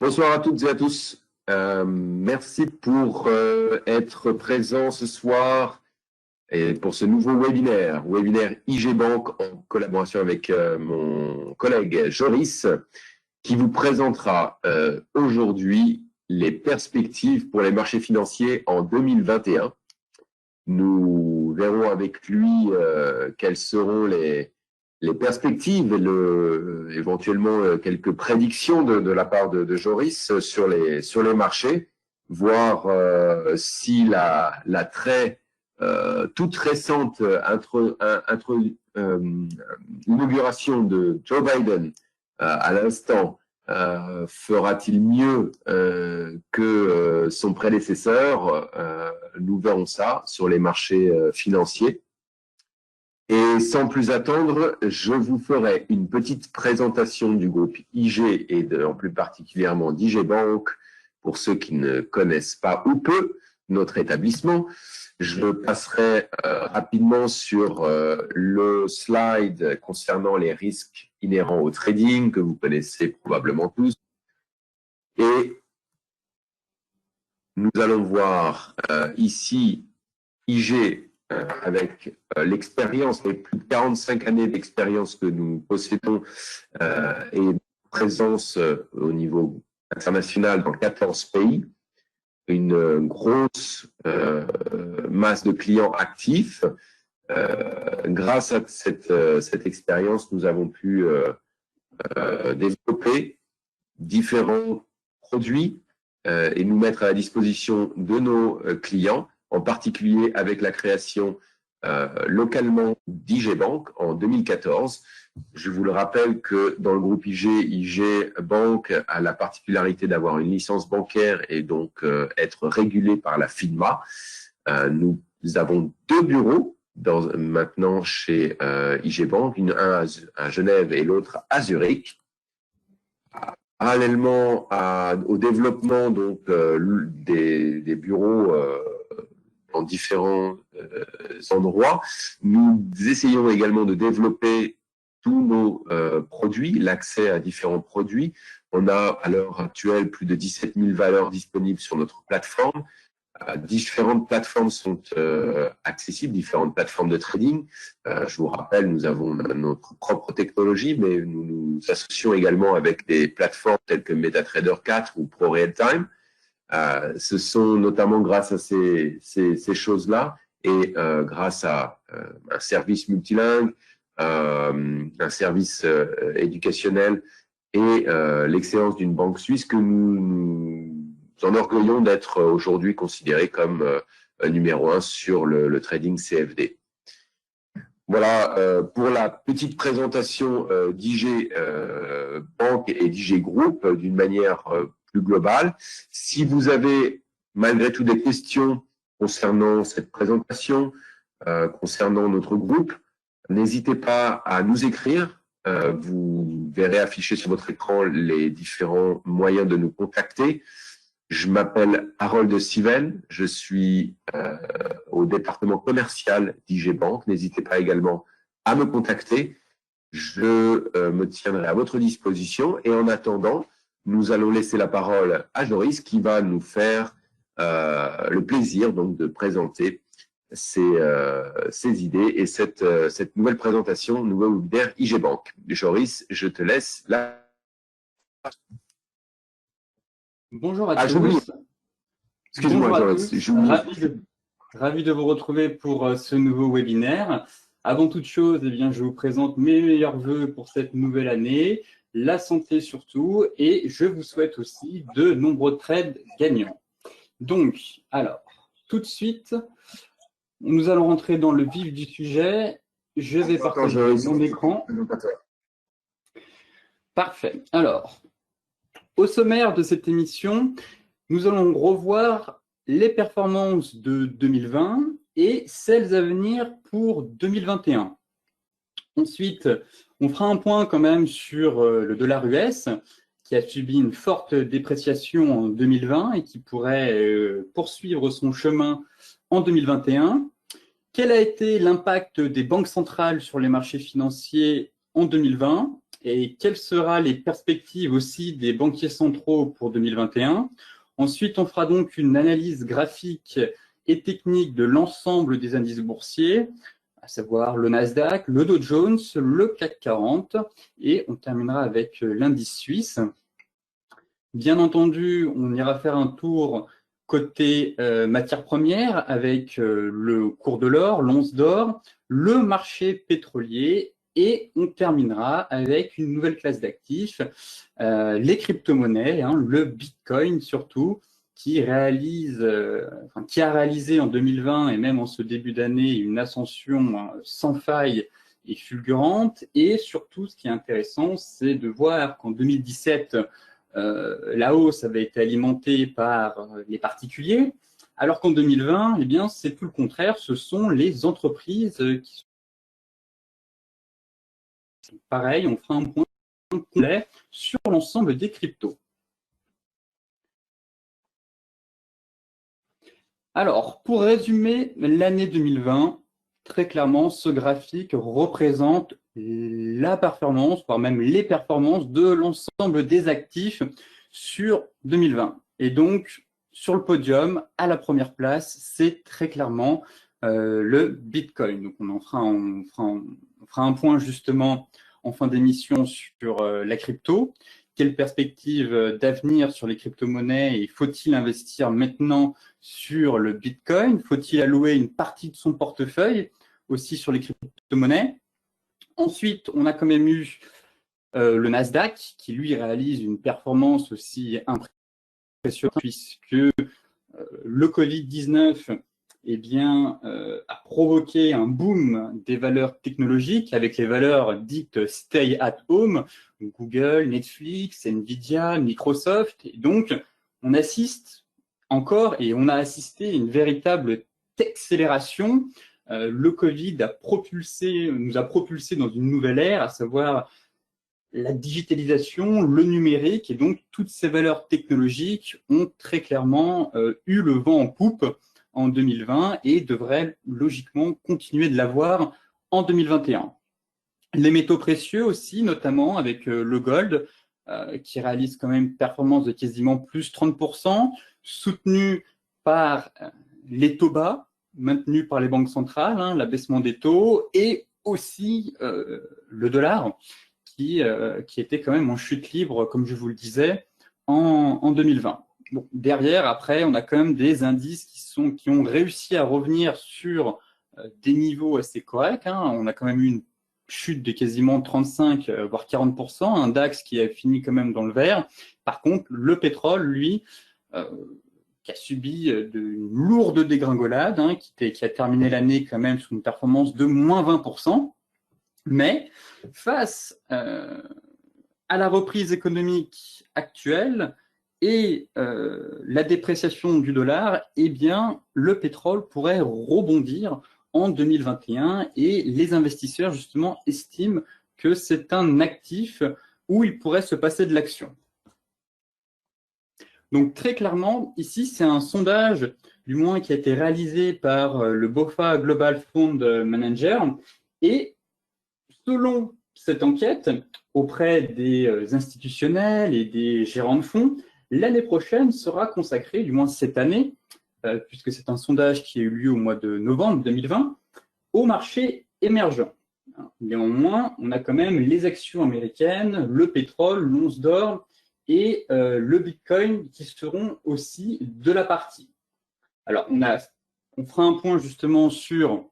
Bonsoir à toutes et à tous. Merci pour être présents ce soir et pour ce nouveau webinaire IG Bank en collaboration avec mon collègue Joris, qui vous présentera aujourd'hui les perspectives pour les marchés financiers en 2021. Nous verrons avec lui quelles seront les perspectives et éventuellement quelques prédictions de la part de Joris sur les marchés, voir si la très toute récente inauguration de Joe Biden à l'instant fera-t-il mieux que son prédécesseur. Nous verrons ça sur les marchés financiers. Et sans plus attendre, je vous ferai une petite présentation du groupe IG et en plus particulièrement d'IG Bank pour ceux qui ne connaissent pas ou peu notre établissement. Je passerai rapidement sur le slide concernant les risques inhérents au trading que vous connaissez probablement tous. Et nous allons voir ici IG avec l'expérience, les plus de 45 années d'expérience que nous possédons et présence au niveau international dans 14 pays, une grosse masse de clients actifs. Grâce à cette expérience, nous avons pu développer différents produits et nous mettre à la disposition de nos clients, en particulier avec la création localement d'IG Bank en 2014. Je vous le rappelle que dans le groupe IG Bank a la particularité d'avoir une licence bancaire et donc être régulé par la FINMA. Nous avons deux bureaux maintenant chez IG Bank, un à Genève et l'autre à Zurich. Parallèlement au développement donc des bureaux dans différents endroits, nous essayons également de développer tous nos produits, l'accès à différents produits. On a à l'heure actuelle plus de 17 000 valeurs disponibles sur notre plateforme. Différentes plateformes sont accessibles, différentes plateformes de trading. Je vous rappelle, nous avons notre propre technologie, mais nous nous associons également avec des plateformes telles que MetaTrader 4 ou ProRealTime. Ce sont notamment grâce à ces choses-là et grâce à un service multilingue, un service éducationnel et l'excellence d'une banque suisse que nous enorgueillons d'être aujourd'hui considérés comme numéro 1 sur le trading CFD. Voilà pour la petite présentation d'IG Bank et d'IG Group d'une manière plus globale. Si vous avez malgré tout des questions concernant cette présentation, concernant notre groupe, n'hésitez pas à nous écrire. Vous verrez afficher sur votre écran les différents moyens de nous contacter. Je m'appelle Harold Siven, je suis au département commercial d'IG Bank. N'hésitez pas également à me contacter. Je me tiendrai à votre disposition. Et en attendant, nous allons laisser la parole à Joris qui va nous faire le plaisir donc, de présenter ses idées et cette nouvelle présentation, nouveau webinaire IG Bank. Joris, je te laisse la... Bonjour à tous. Excuse-moi, Joris. Ravi de vous retrouver pour ce nouveau webinaire. Avant toute chose, eh bien, je vous présente mes meilleurs vœux pour cette nouvelle année, la santé surtout, et je vous souhaite aussi de nombreux trades gagnants. Donc, alors, tout de suite, nous allons rentrer dans le vif du sujet. Je vais partager mon écran. Parfait. Alors, au sommaire de cette émission, nous allons revoir les performances de 2020 et celles à venir pour 2021. Ensuite, on fera un point quand même sur le dollar US qui a subi une forte dépréciation en 2020 et qui pourrait poursuivre son chemin en 2021. Quel a été l'impact des banques centrales sur les marchés financiers en 2020? et quelles seront les perspectives aussi des banquiers centraux pour 2021. Ensuite, on fera donc une analyse graphique et technique de l'ensemble des indices boursiers, à savoir le Nasdaq, le Dow Jones, le CAC 40, et on terminera avec l'indice suisse. Bien entendu, on ira faire un tour côté matières premières avec le cours de l'or, l'once d'or, le marché pétrolier, et on terminera avec une nouvelle classe d'actifs, les crypto-monnaies, hein, le Bitcoin surtout, qui a réalisé en 2020 et même en ce début d'année une ascension sans faille et fulgurante. Et surtout, ce qui est intéressant, c'est de voir qu'en 2017, la hausse avait été alimentée par les particuliers, alors qu'en 2020, eh bien, c'est tout le contraire, ce sont les entreprises qui sont pareilles. On fera un point complet sur l'ensemble des cryptos. Alors, pour résumer l'année 2020, très clairement, ce graphique représente la performance, voire même les performances de l'ensemble des actifs sur 2020. Et donc, sur le podium, à la première place, c'est très clairement le Bitcoin. Donc, on fera un point justement en fin d'émission sur la crypto. Quelle perspective d'avenir sur les crypto-monnaies et faut-il investir maintenant sur le Bitcoin? Faut-il allouer une partie de son portefeuille aussi sur les crypto-monnaies? Ensuite, on a quand même eu le Nasdaq qui, lui, réalise une performance aussi impressionnante puisque le Covid-19 eh bien, a provoqué un boom des valeurs technologiques avec les valeurs dites stay at home, Google, Netflix, Nvidia, Microsoft. Et donc, on assiste encore et on a assisté à une véritable accélération. Le Covid nous a propulsé dans une nouvelle ère, à savoir la digitalisation, le numérique, et donc toutes ces valeurs technologiques ont très clairement eu le vent en poupe en 2020 et devraient logiquement continuer de l'avoir en 2021. Les métaux précieux aussi, notamment avec le gold, qui réalise quand même une performance de quasiment plus 30%, soutenu par les taux bas, maintenus par les banques centrales, hein, l'abaissement des taux, et aussi le dollar, qui était quand même en chute libre, comme je vous le disais, en 2020. Bon, derrière, après, on a quand même des indices qui ont réussi à revenir sur des niveaux assez corrects. Hein. On a quand même eu une chute de quasiment 35, voire 40%, un DAX qui a fini quand même dans le vert. Par contre, le pétrole, lui, qui a subi une lourde dégringolade, hein, qui a terminé l'année quand même sous une performance de moins 20%. Mais face à la reprise économique actuelle et la dépréciation du dollar, eh bien, le pétrole pourrait rebondir en 2021 et les investisseurs, justement, estiment que c'est un actif où il pourrait se passer de l'action. Donc, très clairement, ici, c'est un sondage, du moins, qui a été réalisé par le BofA Global Fund Manager. Et selon cette enquête, auprès des institutionnels et des gérants de fonds, l'année prochaine sera consacrée, du moins cette année, puisque c'est un sondage qui a eu lieu au mois de novembre 2020, au marché émergent. Néanmoins, on a quand même les actions américaines, le pétrole, l'once d'or et le Bitcoin qui seront aussi de la partie. Alors, on fera un point justement sur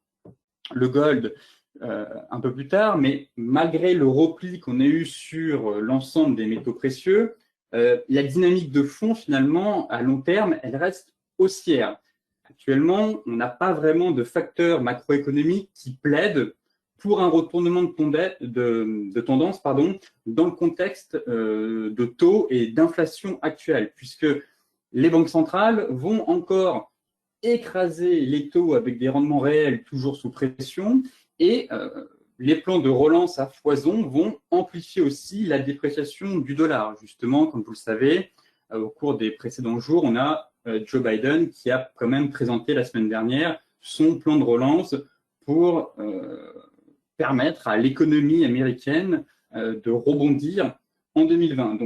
le gold un peu plus tard, mais malgré le repli qu'on a eu sur l'ensemble des métaux précieux, la dynamique de fond, finalement, à long terme, elle reste haussière. Actuellement, on n'a pas vraiment de facteurs macroéconomiques qui plaident pour un retournement de tendance dans le contexte de taux et d'inflation actuelle, puisque les banques centrales vont encore écraser les taux avec des rendements réels toujours sous pression, et les plans de relance à foison vont amplifier aussi la dépréciation du dollar. Justement, comme vous le savez, au cours des précédents jours, on a Joe Biden qui a quand même présenté la semaine dernière son plan de relance pour permettre à l'économie américaine de rebondir en 2020.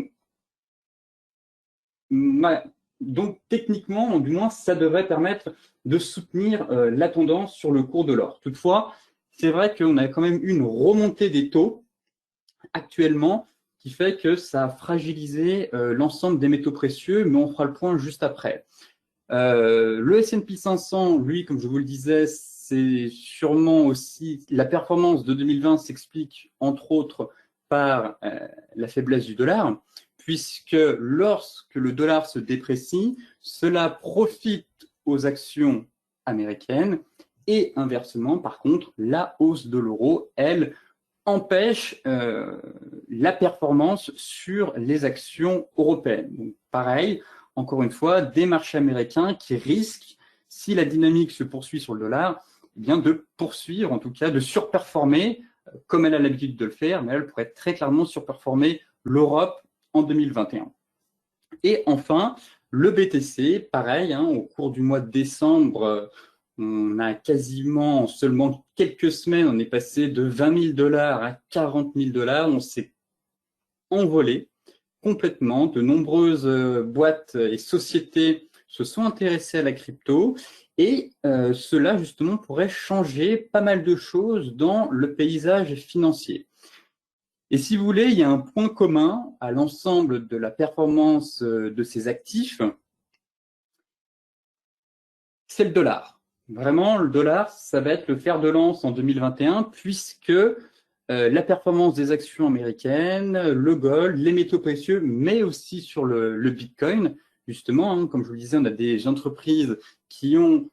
Donc, techniquement, du moins, ça devrait permettre de soutenir la tendance sur le cours de l'or. Toutefois, c'est vrai qu'on a quand même une remontée des taux actuellement qui fait que ça a fragilisé l'ensemble des métaux précieux, mais on fera le point juste après. Le S&P 500, lui, comme je vous le disais, c'est sûrement aussi la performance de 2020 s'explique entre autres par la faiblesse du dollar, puisque lorsque le dollar se déprécie, cela profite aux actions américaines et inversement, par contre, la hausse de l'euro, elle, empêche la performance sur les actions européennes. Donc, pareil, encore une fois, des marchés américains qui risquent, si la dynamique se poursuit sur le dollar, eh bien de poursuivre, en tout cas de surperformer, comme elle a l'habitude de le faire, mais elle pourrait très clairement surperformer l'Europe en 2021. Et enfin, le BTC, pareil, hein, au cours du mois de décembre, on a quasiment, en seulement quelques semaines, on est passé de 20 000 $ à 40 000 $. On s'est envolé complètement. De nombreuses boîtes et sociétés se sont intéressées à la crypto et cela, justement, pourrait changer pas mal de choses dans le paysage financier. Et si vous voulez, il y a un point commun à l'ensemble de la performance de ces actifs, c'est le dollar. Vraiment, le dollar, ça va être le fer de lance en 2021, puisque la performance des actions américaines, le gold, les métaux précieux, mais aussi sur le Bitcoin, justement, hein, comme je vous le disais, on a des entreprises qui ont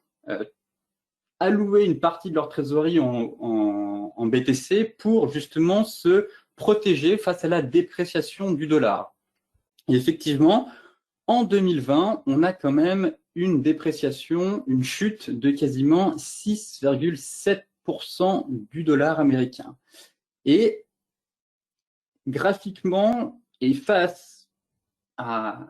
alloué une partie de leur trésorerie en BTC pour justement se protéger face à la dépréciation du dollar. Et effectivement, en 2020, on a quand même une dépréciation, une chute de quasiment 6,7% du dollar américain. Et graphiquement, et face à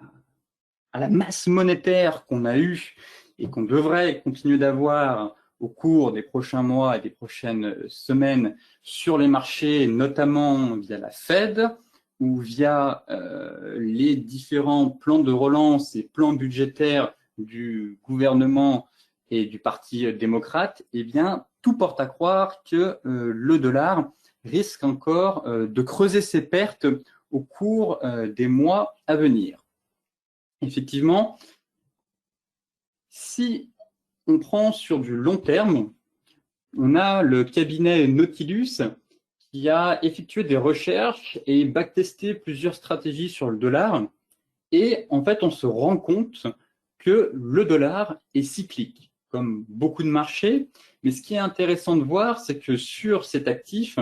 la masse monétaire qu'on a eue et qu'on devrait continuer d'avoir au cours des prochains mois et des prochaines semaines sur les marchés, notamment via la Fed ou via les différents plans de relance et plans budgétaires du gouvernement et du Parti démocrate, eh bien, tout porte à croire que le dollar risque encore de creuser ses pertes au cours des mois à venir. Effectivement, si on prend sur du long terme, on a le cabinet Nautilus qui a effectué des recherches et backtesté plusieurs stratégies sur le dollar. Et en fait, on se rend compte que le dollar est cyclique, comme beaucoup de marchés. Mais ce qui est intéressant de voir, c'est que sur cet actif,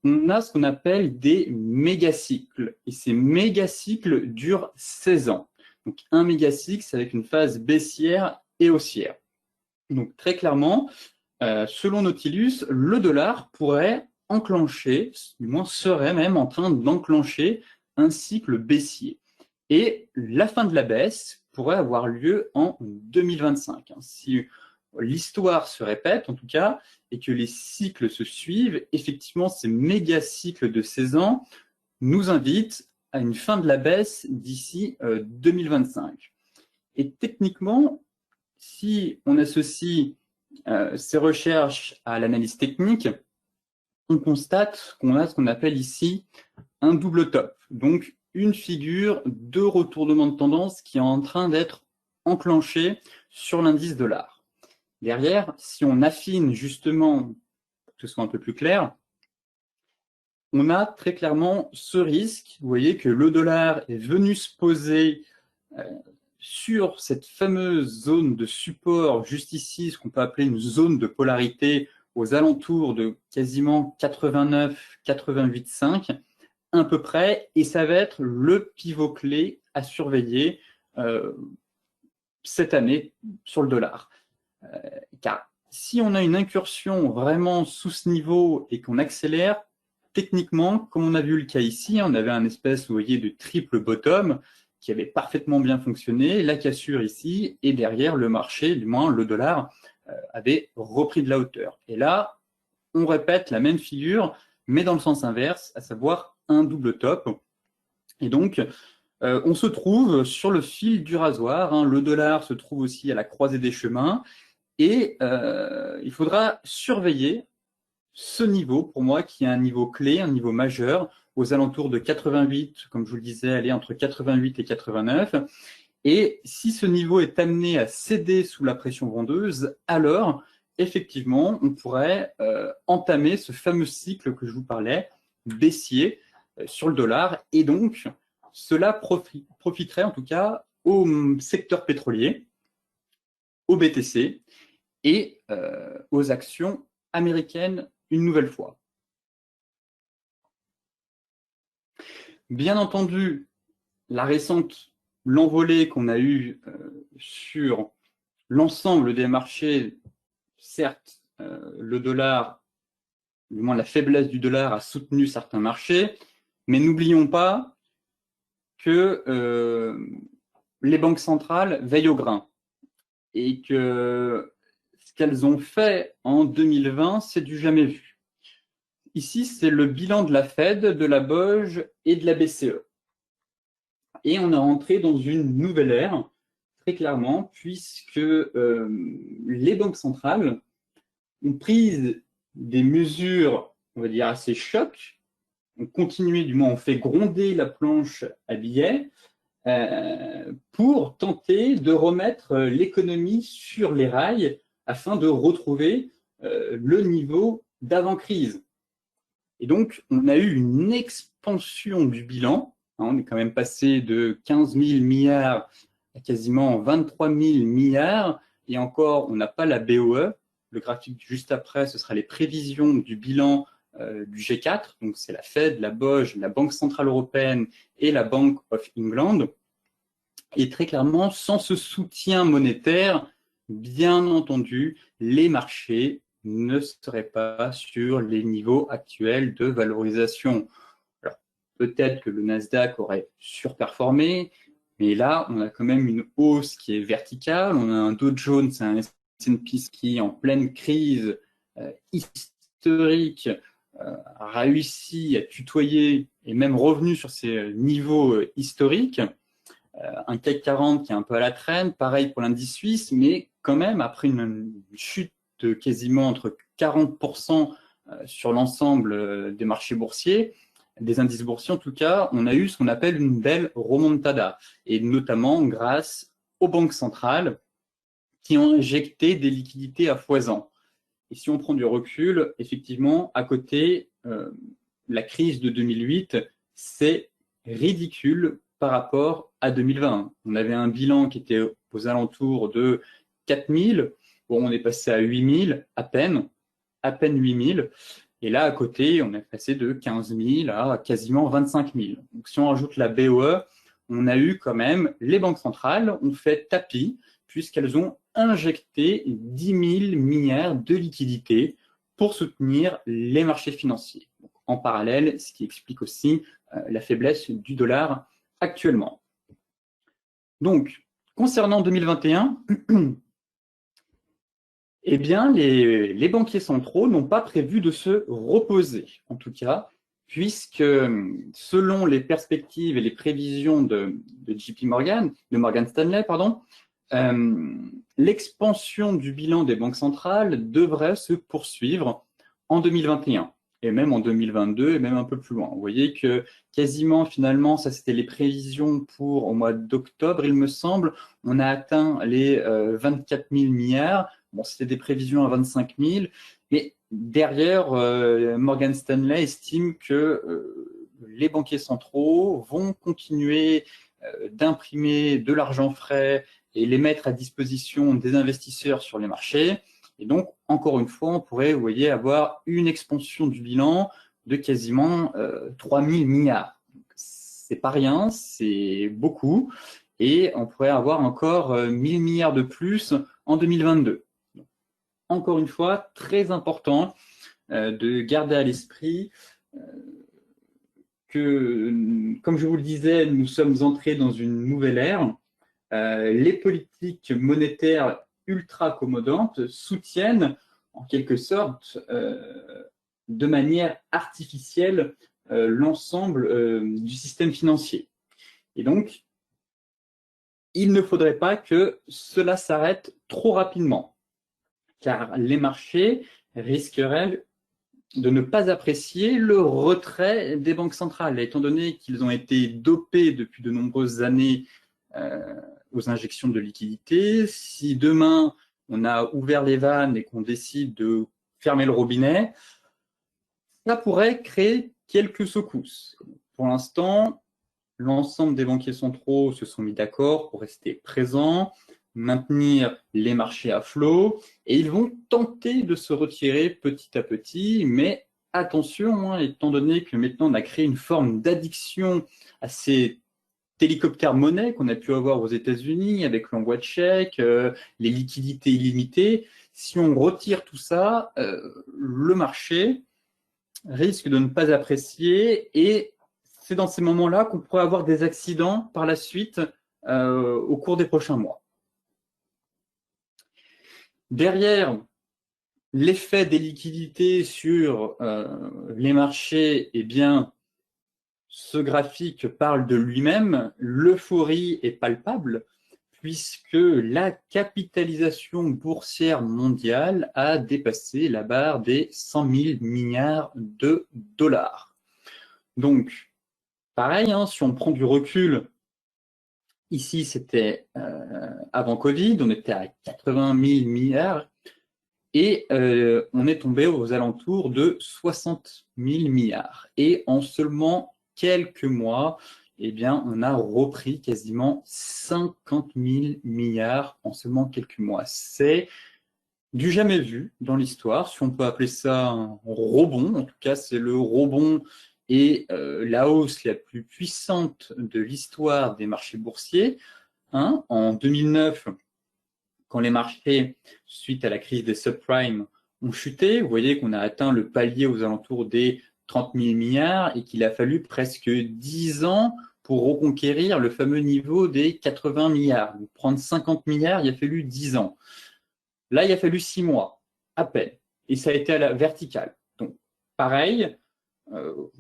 on a ce qu'on appelle des mégacycles. Et ces mégacycles durent 16 ans. Donc, un mégacycle, c'est avec une phase baissière et haussière. Donc, très clairement, selon Nautilus, le dollar pourrait enclencher, du moins serait même en train d'enclencher un cycle baissier. Et la fin de la baisse pourrait avoir lieu en 2025. Si l'histoire se répète, en tout cas, et que les cycles se suivent, effectivement, ces méga cycles de 16 ans nous invitent à une fin de la baisse d'ici 2025. Et techniquement, si on associe ces recherches à l'analyse technique, on constate qu'on a ce qu'on appelle ici un double top. Donc, une figure de retournement de tendance qui est en train d'être enclenchée sur l'indice dollar. Derrière, si on affine justement, pour que ce soit un peu plus clair, on a très clairement ce risque. Vous voyez que le dollar est venu se poser sur cette fameuse zone de support juste ici, ce qu'on peut appeler une zone de polarité aux alentours de quasiment 89, 88,5 à peu près, et ça va être le pivot clé à surveiller cette année sur le dollar. Car si on a une incursion vraiment sous ce niveau et qu'on accélère, techniquement, comme on a vu le cas ici, on avait un espèce, vous voyez, de triple bottom qui avait parfaitement bien fonctionné, la cassure ici, et derrière le marché, du moins le dollar, avait repris de la hauteur. Et là, on répète la même figure, mais dans le sens inverse, à savoir un double top. Et donc, on se trouve sur le fil du rasoir, hein. Le dollar se trouve aussi à la croisée des chemins. Et il faudra surveiller ce niveau, pour moi, qui est un niveau clé, un niveau majeur, aux alentours de 88, comme je vous le disais, aller entre 88 et 89. Et si ce niveau est amené à céder sous la pression vendeuse, alors, effectivement, on pourrait entamer ce fameux cycle que je vous parlais, baissier sur le dollar. Et donc, cela profiterait en tout cas au secteur pétrolier, au BTC et aux actions américaines une nouvelle fois. Bien entendu, l'envolée qu'on a eue sur l'ensemble des marchés, certes, le dollar, du moins la faiblesse du dollar a soutenu certains marchés, mais n'oublions pas que les banques centrales veillent au grain et que ce qu'elles ont fait en 2020, c'est du jamais vu. Ici, c'est le bilan de la Fed, de la BOJ et de la BCE. Et on est rentré dans une nouvelle ère, très clairement, puisque les banques centrales ont pris des mesures, on va dire, assez chocs, ont continué, du moins, ont fait gronder la planche à billets pour tenter de remettre l'économie sur les rails afin de retrouver le niveau d'avant-crise. Et donc, on a eu une expansion du bilan. On est quand même passé de 15 000 milliards à quasiment 23 000 milliards. Et encore, on n'a pas la BOE. Le graphique juste après, ce sera les prévisions du bilan du G4. Donc, c'est la Fed, la BOJ, la Banque Centrale Européenne et la Bank of England. Et très clairement, sans ce soutien monétaire, bien entendu, les marchés ne seraient pas sur les niveaux actuels de valorisation. Alors, peut-être que le Nasdaq aurait surperformé, mais là, on a quand même une hausse qui est verticale. On a un Dow Jones, un S&P qui, en pleine crise historique, a réussi à tutoyer et même revenu sur ses niveaux historiques. Un CAC 40 qui est un peu à la traîne, pareil pour l'indice suisse, mais quand même, après une chute de quasiment entre 40% sur l'ensemble des marchés boursiers, des indices boursiers en tout cas, on a eu ce qu'on appelle une belle remontada, et notamment grâce aux banques centrales qui ont injecté des liquidités à foison. Et si on prend du recul, effectivement, à côté, la crise de 2008, c'est ridicule par rapport à 2020. On avait un bilan qui était aux alentours de 4 000. Bon, on est passé à 8 000, à peine 8 000. Et là, à côté, on est passé de 15 000 à quasiment 25 000. Donc, si on rajoute la BOE, on a eu quand même, les banques centrales ont fait tapis, puisqu'elles ont injecté 10 000 milliards de liquidités pour soutenir les marchés financiers. Donc, en parallèle, ce qui explique aussi la faiblesse du dollar actuellement. Donc, concernant 2021, eh bien, les banquiers centraux n'ont pas prévu de se reposer, en tout cas, puisque selon les perspectives et les prévisions de JP Morgan, de Morgan Stanley, pardon, l'expansion du bilan des banques centrales devrait se poursuivre en 2021 et même en 2022 et même un peu plus loin. Vous voyez que quasiment finalement, ça c'était les prévisions pour au mois d'octobre, il me semble, on a atteint les 24 000 milliards. Bon, c'était des prévisions à 25 000, mais derrière, Morgan Stanley estime que les banquiers centraux vont continuer d'imprimer de l'argent frais et les mettre à disposition des investisseurs sur les marchés. Et donc, encore une fois, on pourrait, vous voyez, avoir une expansion du bilan de quasiment 3 000 milliards. C'est pas rien, c'est beaucoup. Et on pourrait avoir encore 1 000 milliards de plus en 2022. Donc, encore une fois, très important de garder à l'esprit que, comme je vous le disais, nous sommes entrés dans une nouvelle ère. Les politiques monétaires ultra accommodantes soutiennent en quelque sorte de manière artificielle l'ensemble du système financier. Et donc, il ne faudrait pas que cela s'arrête trop rapidement, car les marchés risqueraient de ne pas apprécier le retrait des banques centrales, étant donné qu'ils ont été dopés depuis de nombreuses années aux injections de liquidités. Si demain, on a ouvert les vannes et qu'on décide de fermer le robinet, ça pourrait créer quelques secousses. Pour l'instant, l'ensemble des banquiers centraux se sont mis d'accord pour rester présents, maintenir les marchés à flot, et ils vont tenter de se retirer petit à petit, mais attention, hein, étant donné que maintenant on a créé une forme d'addiction à ces hélicoptères monnaie qu'on a pu avoir aux États-Unis avec l'envoi de chèques, les liquidités illimitées, si on retire tout ça, le marché risque de ne pas apprécier, et c'est dans ces moments-là qu'on pourrait avoir des accidents par la suite au cours des prochains mois. Derrière l'effet des liquidités sur les marchés, eh bien, ce graphique parle de lui-même. L'euphorie est palpable puisque la capitalisation boursière mondiale a dépassé la barre des 100 000 milliards de dollars. Donc, pareil, hein, si on prend du recul, ici c'était avant Covid, on était à 80 000 milliards et on est tombé aux alentours de 60 000 milliards. Et en seulement quelques mois, eh bien, on a repris quasiment 50 000 milliards en seulement quelques mois. C'est du jamais vu dans l'histoire, si on peut appeler ça un rebond. En tout cas, c'est le rebond et la hausse la plus puissante de l'histoire des marchés boursiers. Hein, en 2009, quand les marchés, suite à la crise des subprimes, ont chuté, vous voyez qu'on a atteint le palier aux alentours des 30 000 milliards et qu'il a fallu presque 10 ans pour reconquérir le fameux niveau des 80 milliards. Donc, prendre 50 milliards, il a fallu 10 ans. Là, il a fallu 6 mois, à peine. Et ça a été à la verticale. Donc, pareil,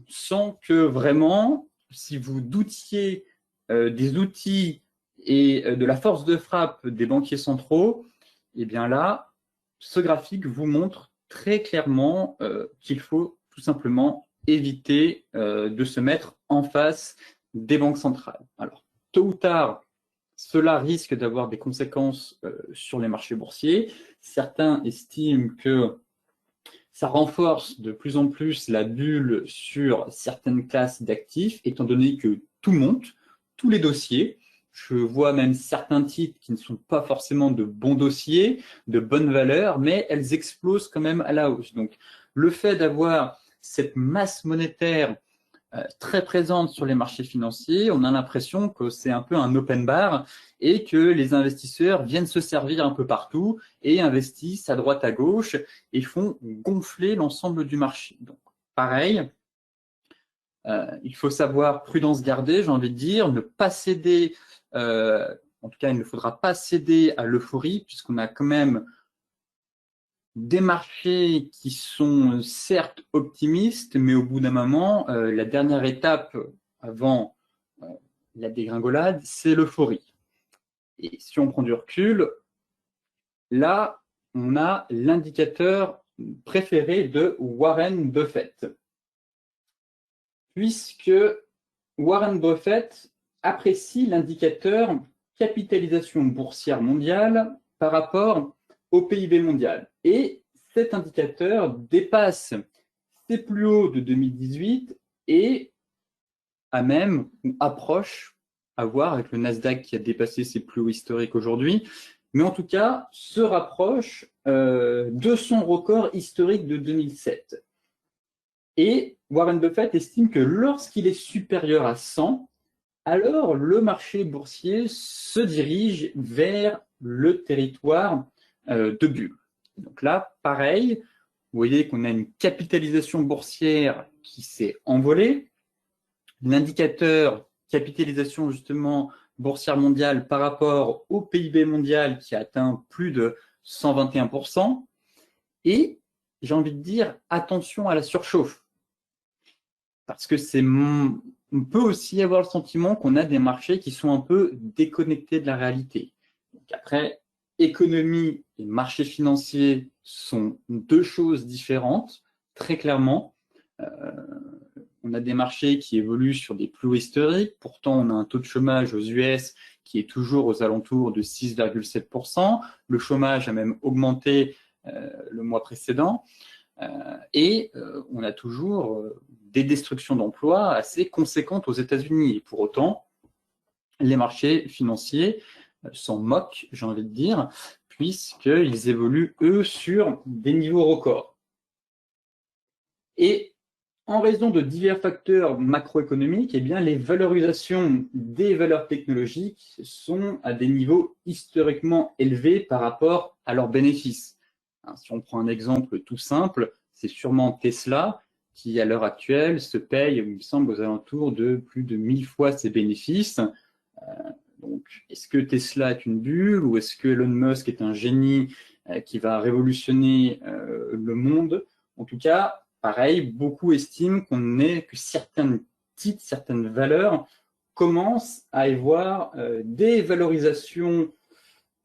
sans que vraiment, si vous doutiez des outils et de la force de frappe des banquiers centraux, eh bien là, ce graphique vous montre très clairement qu'il faut tout simplement éviter de se mettre en face des banques centrales. Alors, tôt ou tard, cela risque d'avoir des conséquences sur les marchés boursiers. Certains estiment que ça renforce de plus en plus la bulle sur certaines classes d'actifs, étant donné que tout monte, tous les dossiers. Je vois même certains titres qui ne sont pas forcément de bons dossiers, de bonnes valeurs, mais elles explosent quand même à la hausse. Donc, le fait d'avoir cette masse monétaire très présente sur les marchés financiers, on a l'impression que c'est un peu un open bar et que les investisseurs viennent se servir un peu partout et investissent à droite à gauche et font gonfler l'ensemble du marché. Donc, pareil, il faut savoir prudence garder, j'ai envie de dire, ne pas céder, en tout cas, il ne faudra pas céder à l'euphorie puisqu'on a quand même des marchés qui sont certes optimistes, mais au bout d'un moment, la dernière étape avant la dégringolade, c'est l'euphorie. Et si on prend du recul, là, on a l'indicateur préféré de Warren Buffett. Puisque Warren Buffett apprécie l'indicateur capitalisation boursière mondiale par rapport au PIB mondial. Et cet indicateur dépasse ses plus hauts de 2018 et a même ou approche à voir avec le Nasdaq qui a dépassé ses plus hauts historiques aujourd'hui, mais en tout cas se rapproche de son record historique de 2007. Et Warren Buffett estime que lorsqu'il est supérieur à 100, alors le marché boursier se dirige vers le territoire de bulle. Donc là, pareil, vous voyez qu'on a une capitalisation boursière qui s'est envolée. L'indicateur capitalisation justement boursière mondiale par rapport au PIB mondial qui a atteint plus de 121%. Et j'ai envie de dire attention à la surchauffe. parce que on peut aussi avoir le sentiment qu'on a des marchés qui sont un peu déconnectés de la réalité. Donc après, économie et marché financier sont deux choses différentes, très clairement. On a des marchés qui évoluent sur des plus hauts historiques. Pourtant, on a un taux de chômage aux US qui est toujours aux alentours de 6,7%. Le chômage a même augmenté le mois précédent. Et on a toujours des destructions d'emplois assez conséquentes aux États-Unis. Et pour autant, les marchés financiers s'en moquent, j'ai envie de dire, puisqu'ils évoluent, eux, sur des niveaux records. Et en raison de divers facteurs macroéconomiques, eh bien, les valorisations des valeurs technologiques sont à des niveaux historiquement élevés par rapport à leurs bénéfices. Si on prend un exemple tout simple, c'est sûrement Tesla qui, à l'heure actuelle, se paye, il me semble, aux alentours de plus de 1000 fois ses bénéfices. Donc, est-ce que Tesla est une bulle ou est-ce que Elon Musk est un génie qui va révolutionner le monde? En tout cas, pareil, beaucoup estiment que certains titres, certaines valeurs commencent à y voir des valorisations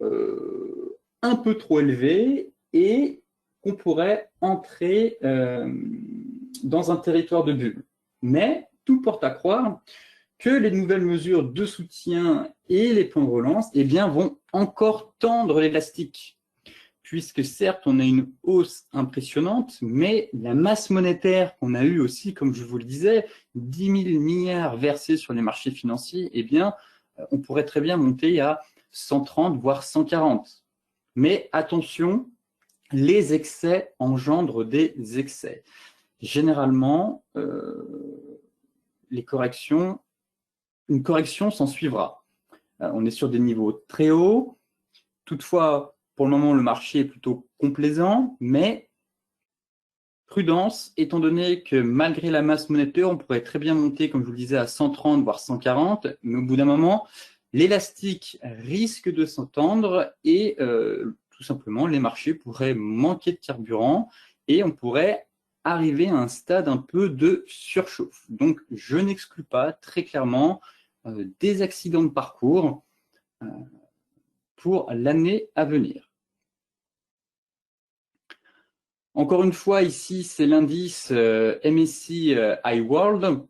un peu trop élevées et qu'on pourrait entrer dans un territoire de bulle. Mais tout porte à croire que les nouvelles mesures de soutien et les plans de relance eh bien, vont encore tendre l'élastique. Puisque certes, on a une hausse impressionnante, mais la masse monétaire qu'on a eue aussi, comme je vous le disais, 10 000 milliards versés sur les marchés financiers, eh bien, on pourrait très bien monter à 130, voire 140. Mais attention, les excès engendrent des excès. Généralement, une correction s'en suivra. On est sur des niveaux très hauts. Toutefois, pour le moment, le marché est plutôt complaisant, mais prudence, étant donné que malgré la masse monétaire, on pourrait très bien monter, comme je vous le disais, à 130, voire 140, mais au bout d'un moment, l'élastique risque de s'entendre et tout simplement, les marchés pourraient manquer de carburant et on pourrait arriver à un stade un peu de surchauffe. Donc, je n'exclus pas très clairement des accidents de parcours pour l'année à venir. Encore une fois, ici, c'est l'indice MSCI iWorld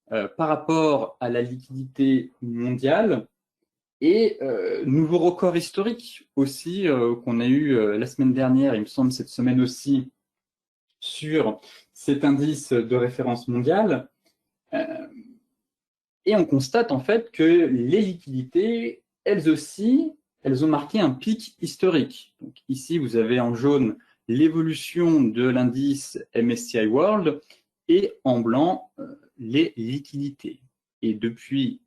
par rapport à la liquidité mondiale et nouveau record historique aussi qu'on a eu la semaine dernière, il me semble cette semaine aussi, sur cet indice de référence mondiale. Et on constate en fait que les liquidités, elles aussi, elles ont marqué un pic historique. Donc ici, vous avez en jaune l'évolution de l'indice MSCI World et en blanc les liquidités. Et depuis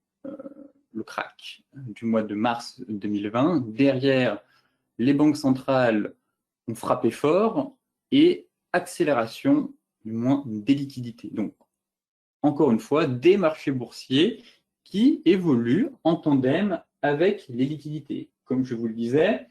le crack du mois de mars 2020, derrière, les banques centrales ont frappé fort et accélération du moins des liquidités. Donc, encore une fois, des marchés boursiers qui évoluent en tandem avec les liquidités. Comme je vous le disais,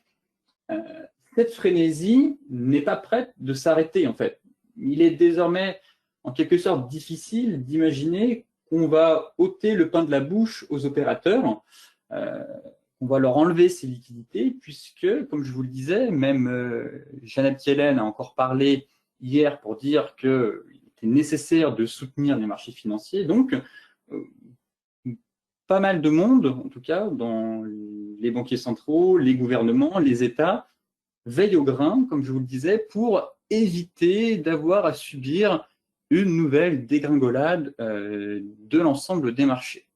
cette frénésie n'est pas prête de s'arrêter en fait. Il est désormais en quelque sorte difficile d'imaginer qu'on va ôter le pain de la bouche aux opérateurs, on va leur enlever ces liquidités puisque, comme je vous le disais, même Janet Yellen a encore parlé hier pour dire qu'il était nécessaire de soutenir les marchés financiers. Donc, pas mal de monde, en tout cas, dans les banquiers centraux, les gouvernements, les États, veillent au grain, comme je vous le disais, pour éviter d'avoir à subir une nouvelle dégringolade de l'ensemble des marchés.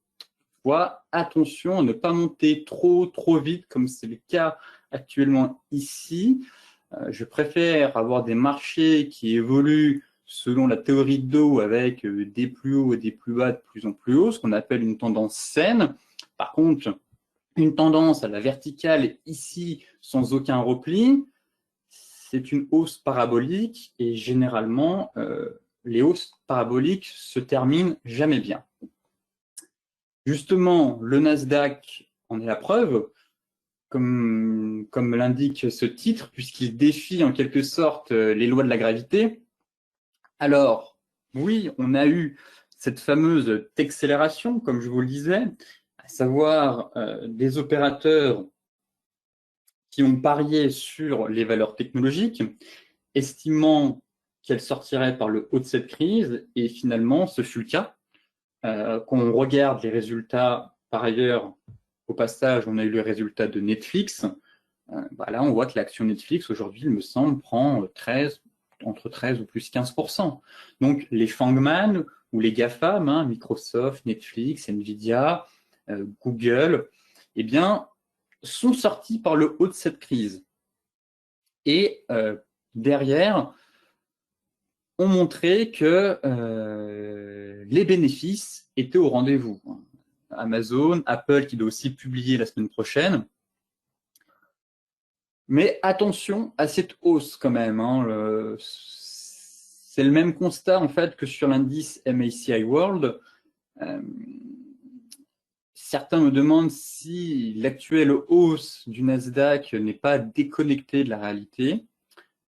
Attention à ne pas monter trop vite, comme c'est le cas actuellement ici. Je préfère avoir des marchés qui évoluent selon la théorie de Dow avec des plus hauts et des plus bas de plus en plus haut, ce qu'on appelle une tendance saine. Par contre, une tendance à la verticale ici sans aucun repli, c'est une hausse parabolique et généralement, les hausses paraboliques se terminent jamais bien. Justement, le Nasdaq en est la preuve, comme l'indique ce titre, puisqu'il défie en quelque sorte les lois de la gravité. Alors, oui, on a eu cette fameuse accélération, comme je vous le disais, à savoir des opérateurs qui ont parié sur les valeurs technologiques, estimant qu'elles sortiraient par le haut de cette crise, et finalement, ce fut le cas. Quand on regarde les résultats, par ailleurs, au passage, on a eu le résultat de Netflix. Là, on voit que l'action Netflix, aujourd'hui, il me semble, prend entre 13 ou plus 15%. Donc, les Fangman ou les GAFAM, Microsoft, Netflix, Nvidia, Google, eh bien, sont sortis par le haut de cette crise. Et derrière, ont montré que les bénéfices étaient au rendez-vous. Amazon, Apple, qui doit aussi publier la semaine prochaine. Mais attention à cette hausse quand même. C'est le même constat en fait que sur l'indice MSCI World. Certains me demandent si l'actuelle hausse du Nasdaq n'est pas déconnectée de la réalité.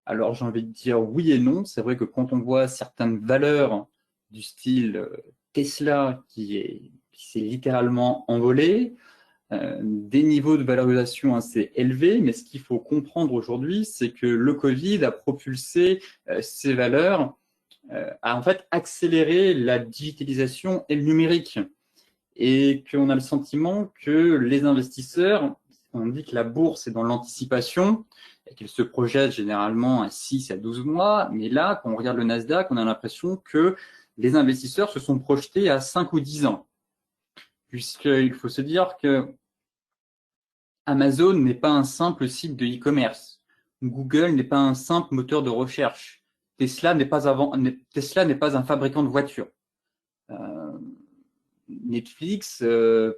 Alors j'ai envie de dire oui et non. C'est vrai que quand on voit certaines valeurs du style Tesla qui s'est littéralement envolée, des niveaux de valorisation assez élevés, mais ce qu'il faut comprendre aujourd'hui, c'est que le Covid a propulsé ces valeurs, a en fait accéléré la digitalisation et le numérique, et qu'on a le sentiment que les investisseurs, on dit que la bourse est dans l'anticipation, et qu'elle se projette généralement à 6 à 12 mois, mais là, quand on regarde le Nasdaq, on a l'impression que les investisseurs se sont projetés à 5 ou 10 ans. Puisqu'il faut se dire que Amazon n'est pas un simple site de e-commerce. Google n'est pas un simple moteur de recherche. Tesla n'est pas un fabricant de voitures. Netflix,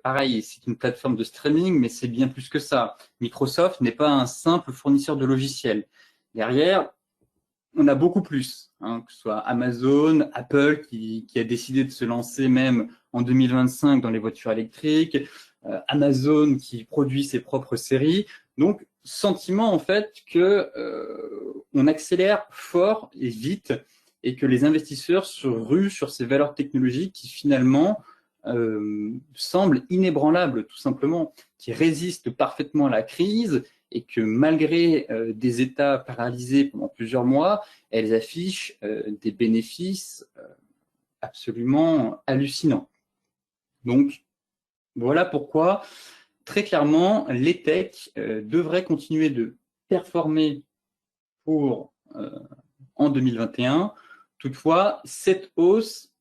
pareil, c'est une plateforme de streaming, mais c'est bien plus que ça. Microsoft n'est pas un simple fournisseur de logiciels. Derrière, on a beaucoup plus, que ce soit Amazon, Apple, qui a décidé de se lancer même en 2025 dans les voitures électriques, Amazon qui produit ses propres séries. Donc, sentiment en fait que on accélère fort et vite et que les investisseurs se ruent sur ces valeurs technologiques qui finalement semblent inébranlables tout simplement, qui résistent parfaitement à la crise et que malgré des États paralysés pendant plusieurs mois, elles affichent des bénéfices absolument hallucinants. Donc, voilà pourquoi, très clairement, les techs devraient continuer de performer en 2021. Toutefois, cette hausse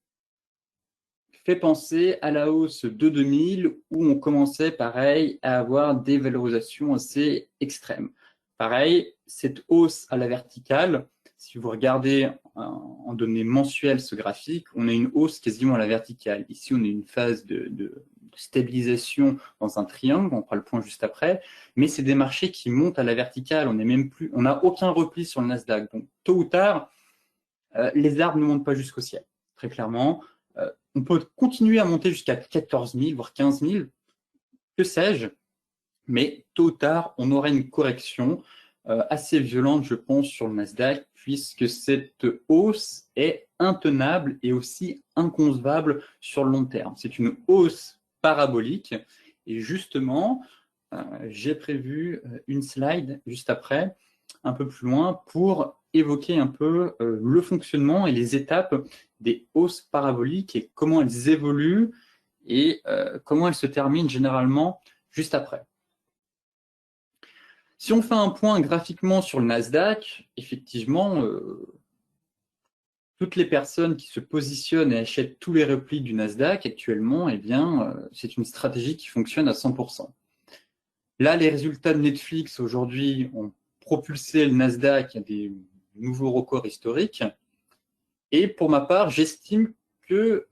fait penser à la hausse de 2000 où on commençait, pareil, à avoir des valorisations assez extrêmes. Pareil, cette hausse à la verticale, si vous regardez en données mensuelles ce graphique, on a une hausse quasiment à la verticale. Ici, on a une phase de stabilisation dans un triangle, on fera le point juste après, mais c'est des marchés qui montent à la verticale, on n'a aucun repli sur le Nasdaq. Donc, tôt ou tard, les arbres ne montent pas jusqu'au ciel, très clairement. On peut continuer à monter jusqu'à 14 000, voire 15 000, que sais-je, mais tôt ou tard, on aura une correction assez violente, je pense, sur le Nasdaq, puisque cette hausse est intenable et aussi inconcevable sur le long terme. C'est une hausse parabolique, et justement, j'ai prévu une slide juste après, un peu plus loin, pour évoquer un peu le fonctionnement et les étapes des hausses paraboliques et comment elles évoluent et comment elles se terminent généralement juste après. Si on fait un point graphiquement sur le Nasdaq, effectivement, toutes les personnes qui se positionnent et achètent tous les replis du Nasdaq actuellement, eh bien, c'est une stratégie qui fonctionne à 100%. Là, les résultats de Netflix aujourd'hui ont propulsé le Nasdaq à des nouveaux records historiques. Et pour ma part, j'estime que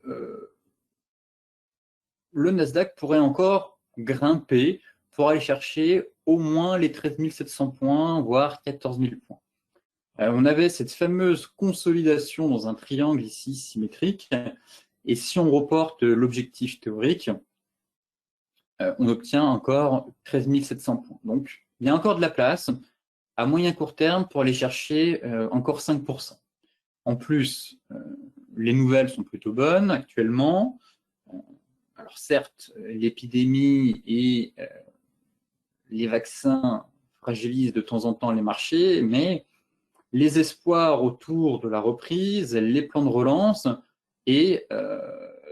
le Nasdaq pourrait encore grimper pour aller chercher au moins les 13 700 points, voire 14 000 points. On avait cette fameuse consolidation dans un triangle ici symétrique, et si on reporte l'objectif théorique, on obtient encore 13 700 points. Donc, il y a encore de la place à moyen court terme pour aller chercher encore 5%. En plus, les nouvelles sont plutôt bonnes actuellement. Alors certes, l'épidémie et les vaccins fragilisent de temps en temps les marchés, mais les espoirs autour de la reprise, les plans de relance et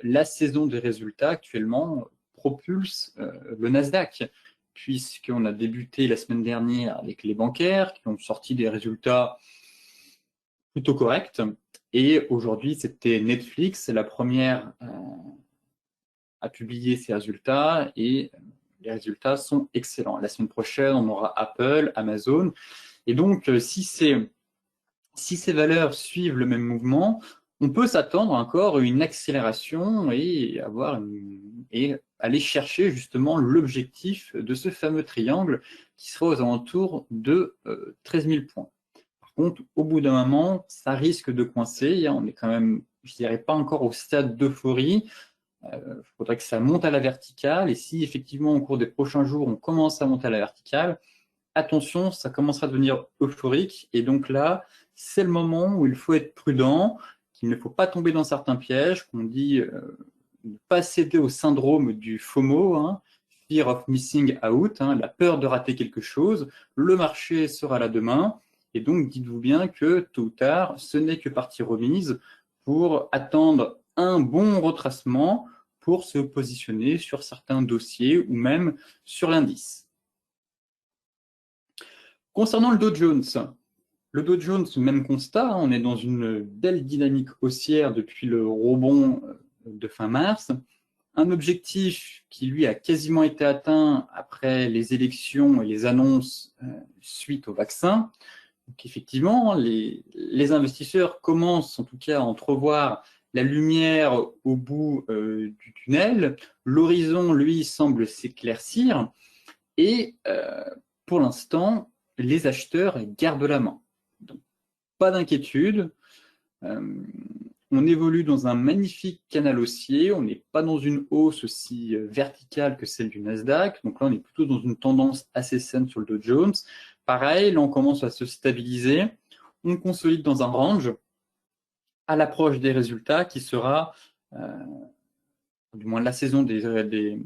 la saison des résultats actuellement propulsent le Nasdaq, puisqu'on a débuté la semaine dernière avec les bancaires qui ont sorti des résultats plutôt corrects. Et aujourd'hui, c'était Netflix, la première à publier ses résultats et les résultats sont excellents. La semaine prochaine, on aura Apple, Amazon. Et donc, si ces valeurs suivent le même mouvement, on peut s'attendre encore à une accélération et aller chercher justement l'objectif de ce fameux triangle qui sera aux alentours de 13 000 points. Par contre, au bout d'un moment, ça risque de coincer. On est quand même, je dirais, pas encore au stade d'euphorie. Il faudrait que ça monte à la verticale. Et si effectivement, au cours des prochains jours, on commence à monter à la verticale, attention, ça commencera à devenir euphorique. Et donc là, c'est le moment où il faut être prudent, qu'il ne faut pas tomber dans certains pièges, qu'on dit ne pas céder au syndrome du FOMO, hein, Fear of Missing Out, hein, la peur de rater quelque chose. Le marché sera là demain. Et donc, dites-vous bien que tôt ou tard, ce n'est que partie remise pour attendre un bon retracement pour se positionner sur certains dossiers ou même sur l'indice. Concernant le Dow Jones, même constat, hein, on est dans une belle dynamique haussière depuis le rebond de fin mars. Un objectif qui, lui, a quasiment été atteint après les élections et les annonces suite au vaccin. Donc, effectivement, les investisseurs commencent en tout cas à entrevoir la lumière au bout du tunnel. L'horizon, lui, semble s'éclaircir. Et pour l'instant, les acheteurs gardent la main. Donc, pas d'inquiétude. On évolue dans un magnifique canal haussier. On n'est pas dans une hausse aussi verticale que celle du Nasdaq. Donc là, on est plutôt dans une tendance assez saine sur le Dow Jones. Pareil, là, on commence à se stabiliser. On consolide dans un range à l'approche des résultats qui sera, du moins la saison des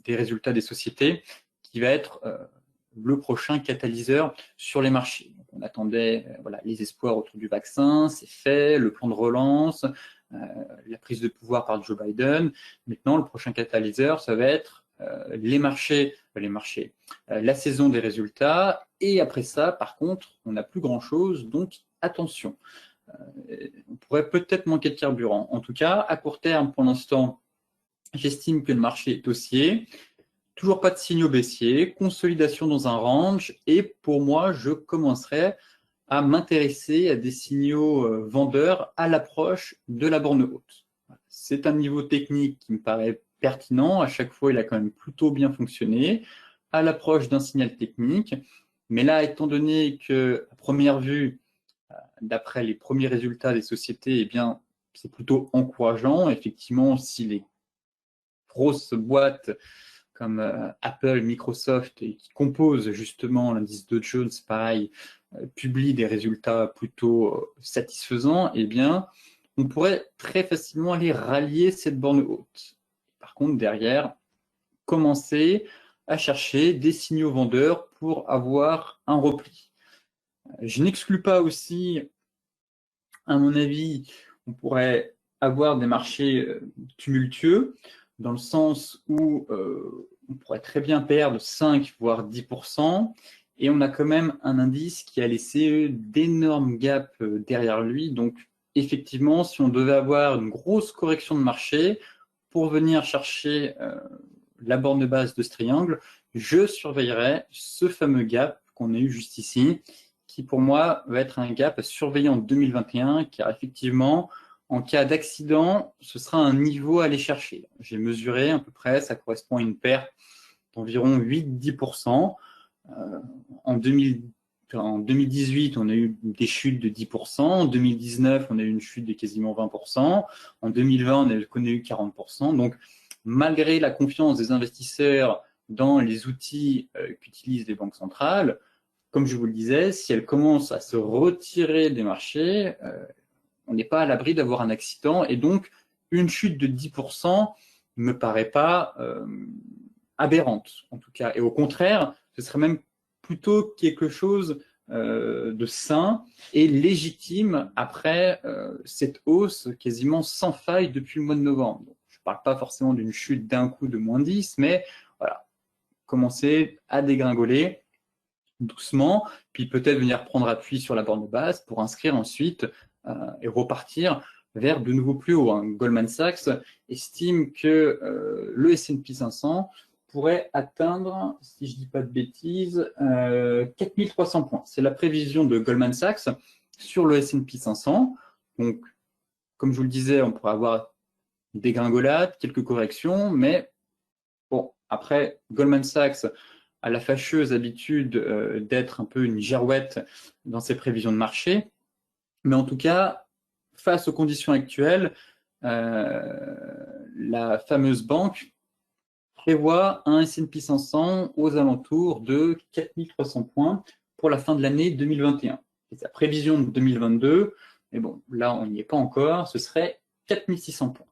résultats des sociétés, qui va être le prochain catalyseur sur les marchés. Donc, on attendait les espoirs autour du vaccin, c'est fait, le plan de relance, la prise de pouvoir par Joe Biden. Maintenant, le prochain catalyseur, ça va être la saison des résultats. Et après ça, par contre, on n'a plus grand-chose, donc attention. On pourrait peut-être manquer de carburant. En tout cas, à court terme, pour l'instant, j'estime que le marché est haussier. Toujours pas de signaux baissiers, consolidation dans un range, et pour moi, je commencerai à m'intéresser à des signaux vendeurs à l'approche de la borne haute. C'est un niveau technique qui me paraît pertinent. À chaque fois, il a quand même plutôt bien fonctionné à l'approche d'un signal technique. Mais là, étant donné que, à première vue, d'après les premiers résultats des sociétés, eh bien, c'est plutôt encourageant. Effectivement, si les grosses boîtes comme Apple, Microsoft, et qui composent justement l'indice Dow Jones, pareil, publient des résultats plutôt satisfaisants, eh bien, on pourrait très facilement aller rallier cette borne haute. Par contre, derrière, commencer à chercher des signaux vendeurs pour avoir un repli. Je n'exclus pas aussi, à mon avis, on pourrait avoir des marchés tumultueux, dans le sens où on pourrait très bien perdre 5 voire 10%, et on a quand même un indice qui a laissé d'énormes gaps derrière lui. Donc effectivement, si on devait avoir une grosse correction de marché pour venir chercher la borne de base de ce triangle, je surveillerais ce fameux gap qu'on a eu juste ici, qui pour moi va être un gap à surveiller en 2021, car effectivement, en cas d'accident, ce sera un niveau à aller chercher. J'ai mesuré à peu près, ça correspond à une perte d'environ 8-10%. En 2018, on a eu des chutes de 10%. En 2019, on a eu une chute de quasiment 20%. En 2020, on a connu 40%. Donc, malgré la confiance des investisseurs dans les outils qu'utilisent les banques centrales, comme je vous le disais, si elles commencent à se retirer des marchés, on n'est pas à l'abri d'avoir un accident. Et donc, une chute de 10% ne me paraît pas aberrante, en tout cas. Et au contraire, ce serait même plutôt quelque chose de sain et légitime après cette hausse quasiment sans faille depuis le mois de novembre. Donc, je ne parle pas forcément d'une chute d'un coup de moins 10, mais voilà, commencer à dégringoler doucement, puis peut-être venir prendre appui sur la borne basse pour inscrire ensuite et repartir vers de nouveaux plus hauts. Goldman Sachs estime que le S&P 500 pourrait atteindre, si je ne dis pas de bêtises, 4300 points. C'est la prévision de Goldman Sachs sur le S&P 500. Donc, comme je vous le disais, on pourrait avoir des dégringolades, quelques corrections, mais bon, après, Goldman Sachs a la fâcheuse habitude d'être un peu une girouette dans ses prévisions de marché. Mais en tout cas, face aux conditions actuelles, la fameuse banque prévoit un S&P 500 aux alentours de 4300 points pour la fin de l'année 2021. C'est sa prévision de 2022, mais bon, là, on n'y est pas encore, ce serait 4600 points.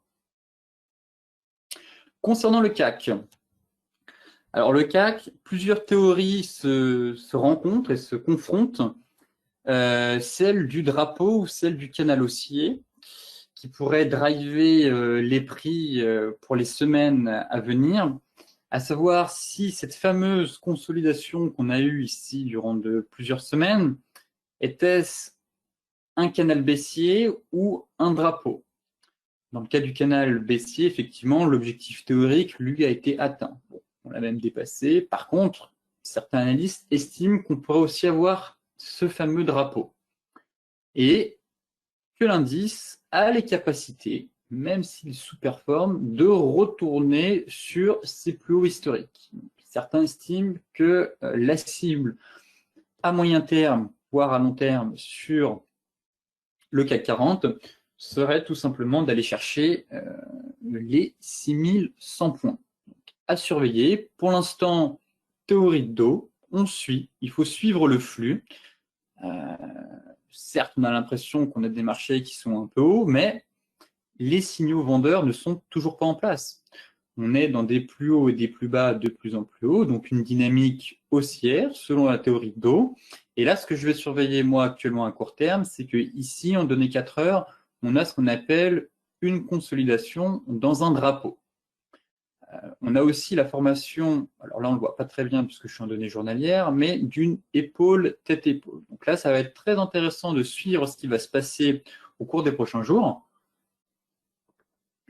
Concernant le CAC, alors le CAC, plusieurs théories se rencontrent et se confrontent. Celle du drapeau ou celle du canal haussier, qui pourrait driver les prix pour les semaines à venir, à savoir si cette fameuse consolidation qu'on a eue ici durant plusieurs semaines, était-ce un canal baissier ou un drapeau. Dans le cas du canal baissier, effectivement, l'objectif théorique, lui, a été atteint. Bon, on l'a même dépassé. Par contre, certains analystes estiment qu'on pourrait aussi avoir ce fameux drapeau. Et que l'indice a les capacités, même s'il sous-performe, de retourner sur ses plus hauts historiques. Certains estiment que la cible à moyen terme, voire à long terme, sur le CAC 40 serait tout simplement d'aller chercher les 6100 points. Donc, à surveiller. Pour l'instant, théorie de dos, on suit, il faut suivre le flux. Certes, on a l'impression qu'on a des marchés qui sont un peu hauts, mais les signaux vendeurs ne sont toujours pas en place. On est dans des plus hauts et des plus bas de plus en plus hauts, donc une dynamique haussière selon la théorie de dos. Et là, ce que je vais surveiller moi actuellement à court terme, c'est que ici, en données 4 heures, on a ce qu'on appelle une consolidation dans un drapeau. On a aussi la formation, alors là on ne le voit pas très bien puisque je suis en données journalières, mais d'une épaule tête-épaule. Donc là, ça va être très intéressant de suivre ce qui va se passer au cours des prochains jours,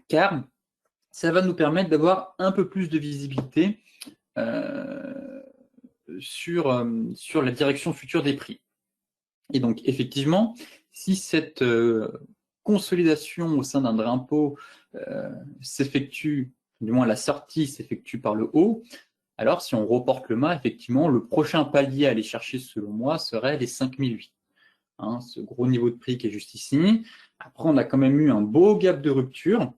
car ça va nous permettre d'avoir un peu plus de visibilité sur la direction future des prix. Et donc effectivement, si cette consolidation au sein d'un drapeau s'effectue, du moins la sortie s'effectue par le haut, alors si on reporte le mât, effectivement, le prochain palier à aller chercher, selon moi, serait les 5008. Hein, ce gros niveau de prix qui est juste ici. Après, on a quand même eu un beau gap de rupture.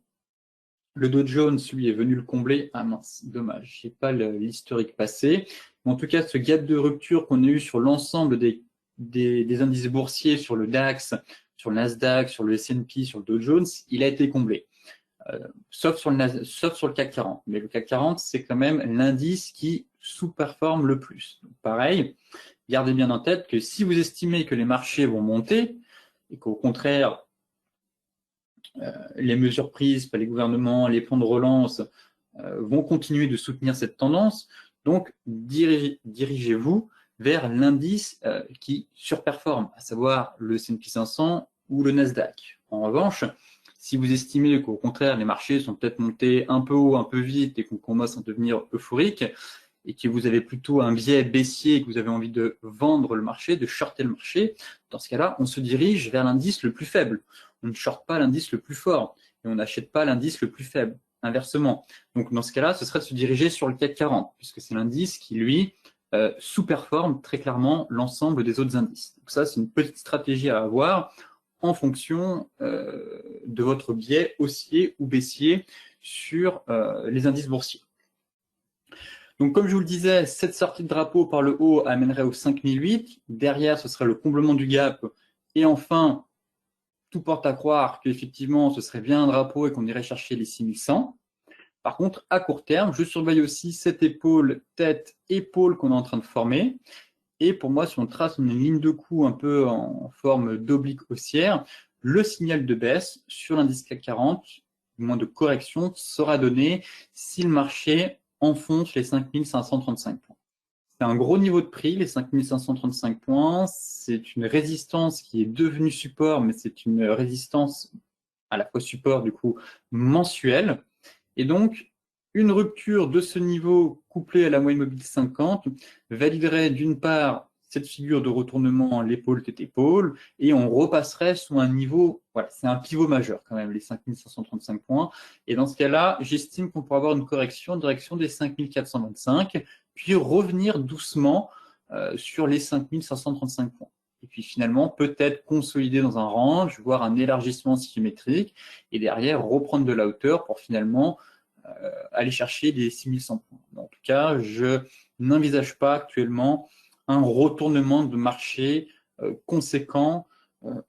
Le Dow Jones, lui, est venu le combler. Ah mince, dommage, je n'ai pas l'historique passé. Mais en tout cas, ce gap de rupture qu'on a eu sur l'ensemble des indices boursiers, sur le DAX, sur le Nasdaq, sur le S&P, sur le Dow Jones, il a été comblé. Sauf sur le CAC 40. Mais le CAC 40, c'est quand même l'indice qui sous-performe le plus. Donc, pareil, gardez bien en tête que si vous estimez que les marchés vont monter et qu'au contraire, les mesures prises par les gouvernements, les plans de relance vont continuer de soutenir cette tendance, donc dirigez-vous vers l'indice qui surperforme, à savoir le S&P 500 ou le Nasdaq. En revanche, si vous estimez qu'au contraire, les marchés sont peut-être montés un peu haut, un peu vite et qu'on commence à devenir euphorique, et que vous avez plutôt un biais baissier et que vous avez envie de vendre le marché, de shorter le marché, dans ce cas-là, on se dirige vers l'indice le plus faible. On ne shorte pas l'indice le plus fort et on n'achète pas l'indice le plus faible. Inversement. Donc, dans ce cas-là, ce serait de se diriger sur le CAC 40, puisque c'est l'indice qui, lui, sous-performe très clairement l'ensemble des autres indices. Donc ça, c'est une petite stratégie à avoir en fonction de votre biais haussier ou baissier sur les indices boursiers. Donc, comme je vous le disais, cette sortie de drapeau par le haut amènerait au 5008. Derrière, ce serait le comblement du gap. Et enfin, tout porte à croire qu'effectivement, ce serait bien un drapeau et qu'on irait chercher les 6100. Par contre, à court terme, je surveille aussi cette épaule, tête, épaule qu'on est en train de former. Et pour moi, si on trace une ligne de coup un peu en forme d'oblique haussière, le signal de baisse sur l'indice CAC 40, du moins de correction, sera donné si le marché enfonce les 5535 points. C'est un gros niveau de prix, les 5535 points. C'est une résistance qui est devenue support, mais c'est une résistance à la fois support, du coup, mensuelle. Et donc, une rupture de ce niveau couplée à la moyenne mobile 50 validerait d'une part cette figure de retournement l'épaule tête épaule et on repasserait sous un niveau, voilà, c'est un pivot majeur quand même, les 5535 points. Et dans ce cas-là, j'estime qu'on pourrait avoir une correction en direction des 5425, puis revenir doucement sur les 5535 points. Et puis finalement, peut-être consolider dans un range, voire un élargissement symétrique, et derrière reprendre de la hauteur pour finalement aller chercher les 6100 points. En tout cas, je n'envisage pas actuellement un retournement de marché conséquent,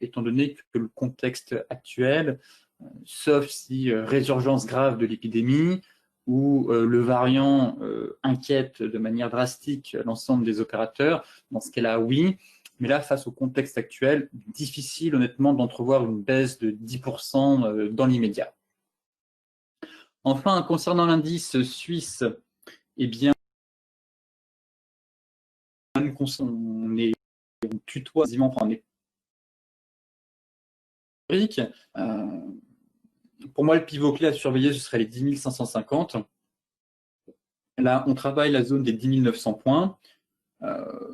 étant donné que le contexte actuel, sauf si résurgence grave de l'épidémie, où le variant inquiète de manière drastique l'ensemble des opérateurs, dans ce cas-là, oui. Mais là, face au contexte actuel, difficile honnêtement d'entrevoir une baisse de 10% dans l'immédiat. Enfin, concernant l'indice suisse, eh bien, on tutoie quasiment, enfin, on est pour moi, le pivot clé à surveiller, ce serait les 10 550. Là, on travaille la zone des 10 900 points.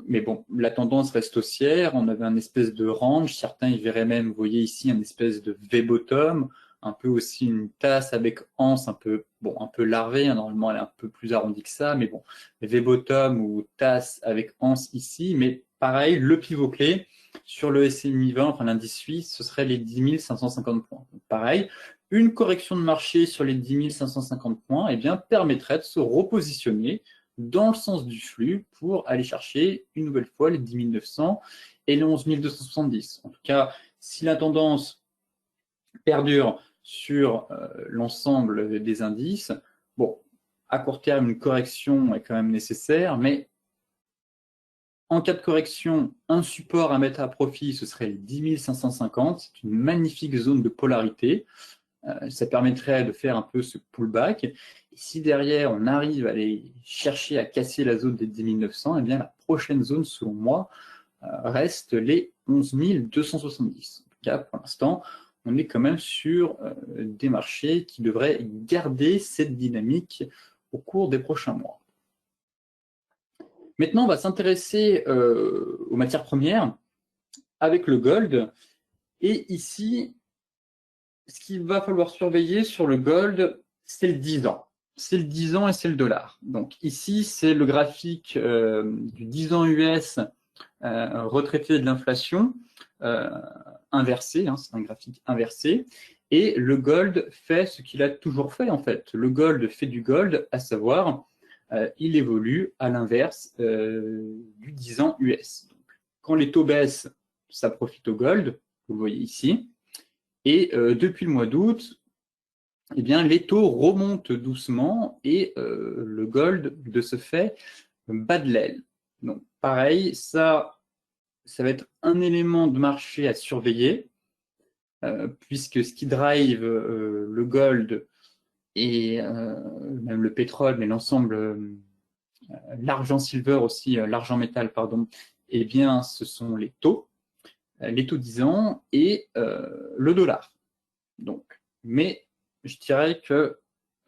Mais bon, la tendance reste haussière. On avait un espèce de range. Certains y verraient même, vous voyez ici, un espèce de V-bottom, un peu aussi une tasse avec anse un peu, bon, un peu larvée. Hein. Normalement, elle est un peu plus arrondie que ça, mais bon, V-bottom ou tasse avec anse ici. Mais pareil, le pivot clé sur le SMI 20, enfin l'indice suisse, ce serait les 10 550 points. Donc, pareil, une correction de marché sur les 10 550 points, eh bien, permettrait de se repositionner dans le sens du flux pour aller chercher une nouvelle fois les 10 900 et les 11 270. En tout cas, si la tendance perdure sur l'ensemble des indices, bon, à court terme, une correction est quand même nécessaire, mais en cas de correction, un support à mettre à profit, ce serait les 10 550. C'est une magnifique zone de polarité. Ça permettrait de faire un peu ce pullback. Et si derrière, on arrive à aller chercher à casser la zone des 10 900, eh bien, la prochaine zone, selon moi, reste les 11 270. En tout cas, pour l'instant, on est quand même sur des marchés qui devraient garder cette dynamique au cours des prochains mois. Maintenant, on va s'intéresser aux matières premières avec le gold. Et ici, ce qu'il va falloir surveiller sur le gold, c'est le 10 ans. C'est le 10 ans et c'est le dollar. Donc ici, c'est le graphique du 10 ans US retraité de l'inflation inversé, hein, c'est un graphique inversé. Et le gold fait ce qu'il a toujours fait en fait. Le gold fait du gold, à savoir, il évolue à l'inverse du 10 ans US. Donc, quand les taux baissent, ça profite au gold, vous le voyez ici. Et depuis le mois d'août, eh bien, les taux remontent doucement et le gold, de ce fait, bat de l'aile. Donc, pareil, ça va être un élément de marché à surveiller, puisque ce qui drive le gold et même le pétrole, mais l'ensemble, l'argent silver aussi, l'argent métal, pardon, eh bien, ce sont les taux 10 ans et le dollar. Donc, mais je dirais que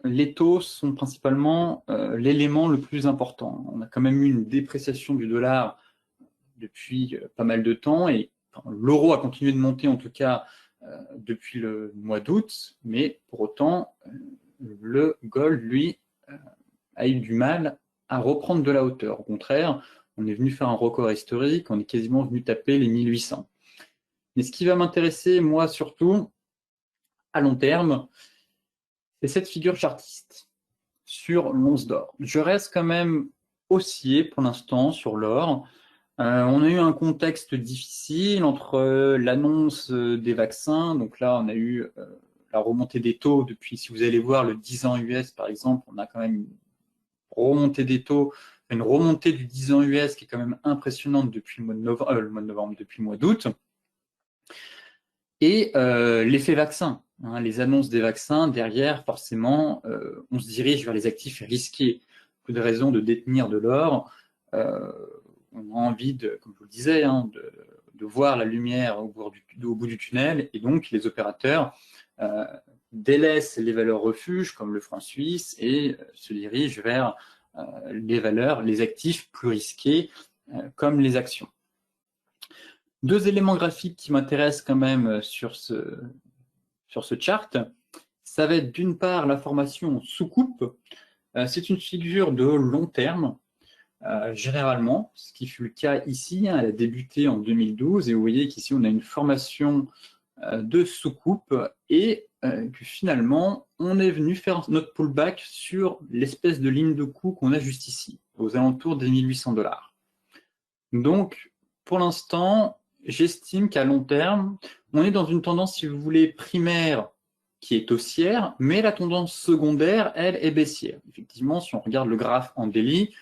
les taux sont principalement l'élément le plus important. On a quand même eu une dépréciation du dollar depuis pas mal de temps et enfin, l'euro a continué de monter en tout cas depuis le mois d'août, mais pour autant, le gold, lui, a eu du mal à reprendre de la hauteur. Au contraire, on est venu faire un record historique, on est quasiment venu taper les 1800. Mais ce qui va m'intéresser, moi surtout, à long terme, c'est cette figure chartiste sur l'once d'or. Je reste quand même haussier pour l'instant sur l'or. On a eu un contexte difficile entre l'annonce des vaccins. Donc là, on a eu la remontée des taux depuis, si vous allez voir le 10 ans US par exemple, on a quand même une remontée des taux, une remontée du 10 ans US qui est quand même impressionnante depuis le mois de novembre, depuis le mois d'août. Et l'effet vaccin, hein, les annonces des vaccins, derrière, forcément, on se dirige vers les actifs risqués. Peu de raisons de détenir de l'or. On a envie, comme je vous le disais, hein, de voir la lumière au bout du tunnel, et donc les opérateurs délaissent les valeurs refuges comme le franc suisse et se dirigent vers les actifs plus risqués comme les actions. Deux éléments graphiques qui m'intéressent quand même sur ce chart, ça va être d'une part la formation en sous-coupe. C'est une figure de long terme, généralement, ce qui fut le cas ici. Elle a débuté en 2012 et vous voyez qu'ici on a une formation de sous-coupe et que finalement on est venu faire notre pullback sur l'espèce de ligne de coup qu'on a juste ici, aux alentours des 1800 $. Donc pour l'instant, j'estime qu'à long terme, on est dans une tendance, si vous voulez, primaire qui est haussière, mais la tendance secondaire, elle, est baissière. Effectivement, si on regarde le graphe en daily,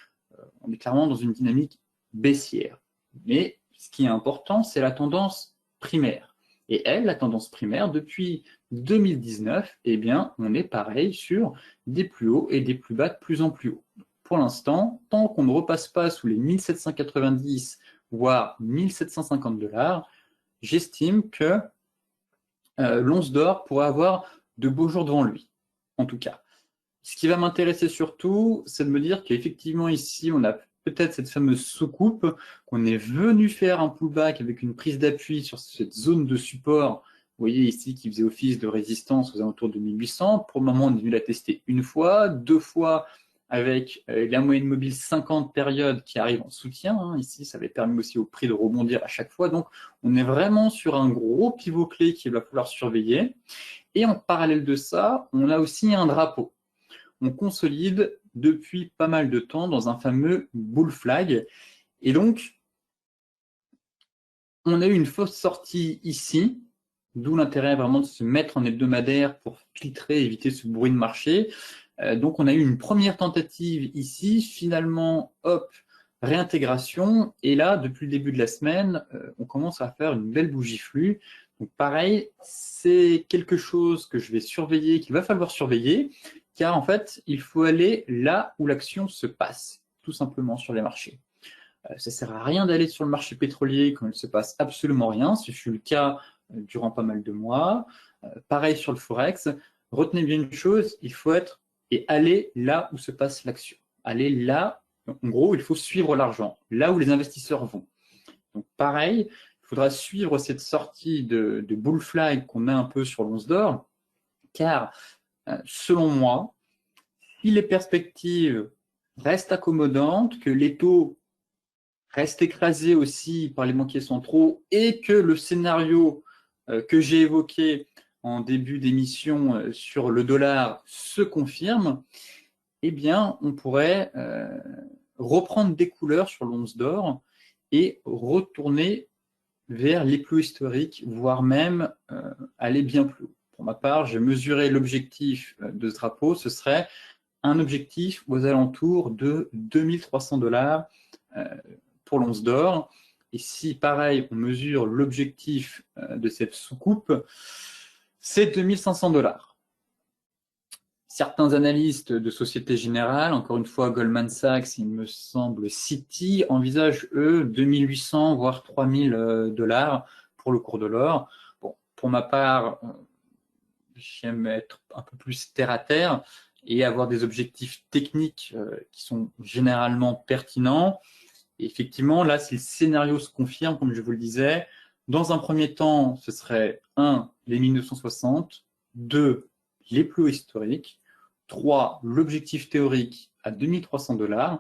on est clairement dans une dynamique baissière. Mais ce qui est important, c'est la tendance primaire. Et elle, la tendance primaire, depuis 2019, eh bien, on est pareil sur des plus hauts et des plus bas de plus en plus haut. Pour l'instant, tant qu'on ne repasse pas sous les 1790, voire 1750 $, j'estime que l'once d'or pourrait avoir de beaux jours devant lui, en tout cas. Ce qui va m'intéresser surtout, c'est de me dire qu'effectivement ici, on a peut-être cette fameuse sous-coupe, qu'on est venu faire un pullback avec une prise d'appui sur cette zone de support, vous voyez ici, qui faisait office de résistance aux alentours de 1800. Pour le moment, on est venu la tester une fois, deux fois avec la moyenne mobile 50 périodes qui arrive en soutien. Hein. Ici, ça avait permis aussi au prix de rebondir à chaque fois. Donc, on est vraiment sur un gros pivot clé qu'il va falloir surveiller. Et en parallèle de ça, on a aussi un drapeau. On consolide depuis pas mal de temps dans un fameux bull flag. Et donc, on a eu une fausse sortie ici, d'où l'intérêt vraiment de se mettre en hebdomadaire pour filtrer, éviter ce bruit de marché. Donc, on a eu une première tentative ici, finalement, hop, réintégration. Et là, depuis le début de la semaine, on commence à faire une belle bougie flux. Donc, pareil, c'est quelque chose que je vais surveiller, qu'il va falloir surveiller, car en fait, il faut aller là où l'action se passe, tout simplement sur les marchés. Ça ne sert à rien d'aller sur le marché pétrolier quand il ne se passe absolument rien. Ce fut le cas durant pas mal de mois. Pareil sur le Forex. Retenez bien une chose, il faut être et aller là où se passe l'action. Aller là, en gros, il faut suivre l'argent, là où les investisseurs vont. Donc pareil, il faudra suivre cette sortie de bull flag qu'on a un peu sur l'once d'or, car selon moi, si les perspectives restent accommodantes, que les taux restent écrasés aussi par les banquiers centraux et que le scénario que j'ai évoqué en début d'émission sur le dollar se confirme, eh bien, on pourrait reprendre des couleurs sur l'once d'or et retourner vers les plus historiques, voire même aller bien plus haut. Pour ma part, j'ai mesuré l'objectif de ce drapeau, ce serait un objectif aux alentours de 2300 $ pour l'once d'or. Et si, pareil, on mesure l'objectif de cette sous-coupe, c'est 2500 $. Certains analystes de Société Générale, encore une fois Goldman Sachs, il me semble Citi, envisagent eux 2800 voire 3000 $ pour le cours de l'or. Bon, pour ma part, j'aime être un peu plus terre à terre et avoir des objectifs techniques qui sont généralement pertinents. Et effectivement, là, si le scénario se confirme, comme je vous le disais, dans un premier temps, ce serait 1, les 1960, 2, les plus hauts historiques, 3, l'objectif théorique à 2300 $,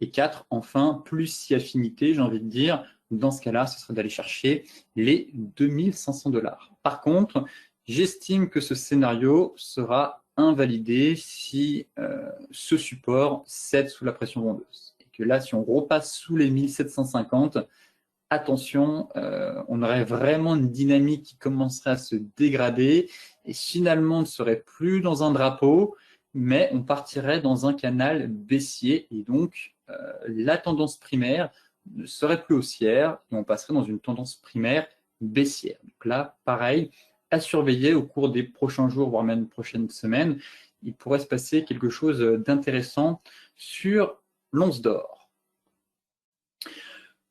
et 4, enfin, plus si affinité, j'ai envie de dire, dans ce cas-là, ce serait d'aller chercher les 2500 $. Par contre, j'estime que ce scénario sera invalidé si ce support cède sous la pression vendeuse. Et que là, si on repasse sous les 1750, attention, on aurait vraiment une dynamique qui commencerait à se dégrader et finalement ne serait plus dans un drapeau, mais on partirait dans un canal baissier et donc la tendance primaire ne serait plus haussière et on passerait dans une tendance primaire baissière. Donc là, pareil, à surveiller au cours des prochains jours, voire même prochaines semaines, il pourrait se passer quelque chose d'intéressant sur l'once d'or.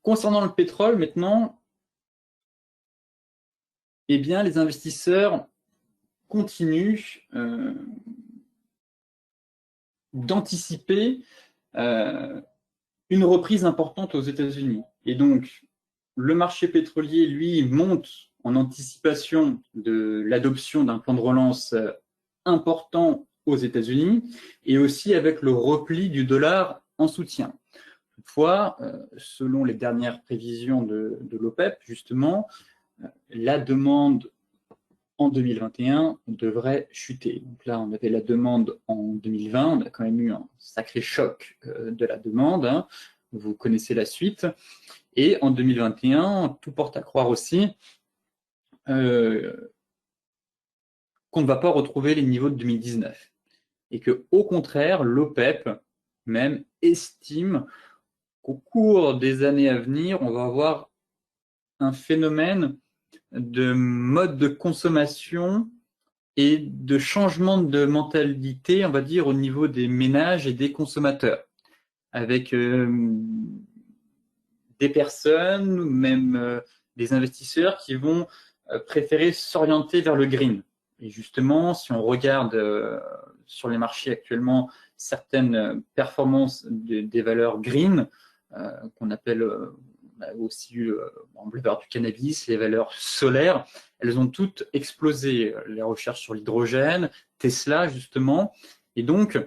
Concernant le pétrole, maintenant, eh bien, les investisseurs continuent d'anticiper une reprise importante aux États-Unis. Et donc, le marché pétrolier, lui, monte en anticipation de l'adoption d'un plan de relance important aux États-Unis et aussi avec le repli du dollar en soutien. Toutefois, selon les dernières prévisions de l'OPEP, justement, la demande en 2021 devrait chuter. Donc là, on avait la demande en 2020, on a quand même eu un sacré choc de la demande, hein. Vous connaissez la suite. Et en 2021, tout porte à croire aussi qu'on ne va pas retrouver les niveaux de 2019. Et que, au contraire, l'OPEP même estime qu'au cours des années à venir, on va avoir un phénomène de mode de consommation et de changement de mentalité, on va dire, au niveau des ménages et des consommateurs, avec des personnes, même des investisseurs qui vont préférer s'orienter vers le green. Et justement, si on regarde sur les marchés actuellement certaines performances des valeurs green, qu'on appelle aussi en valeur du cannabis, les valeurs solaires, elles ont toutes explosé. Les recherches sur l'hydrogène, Tesla justement. Et donc,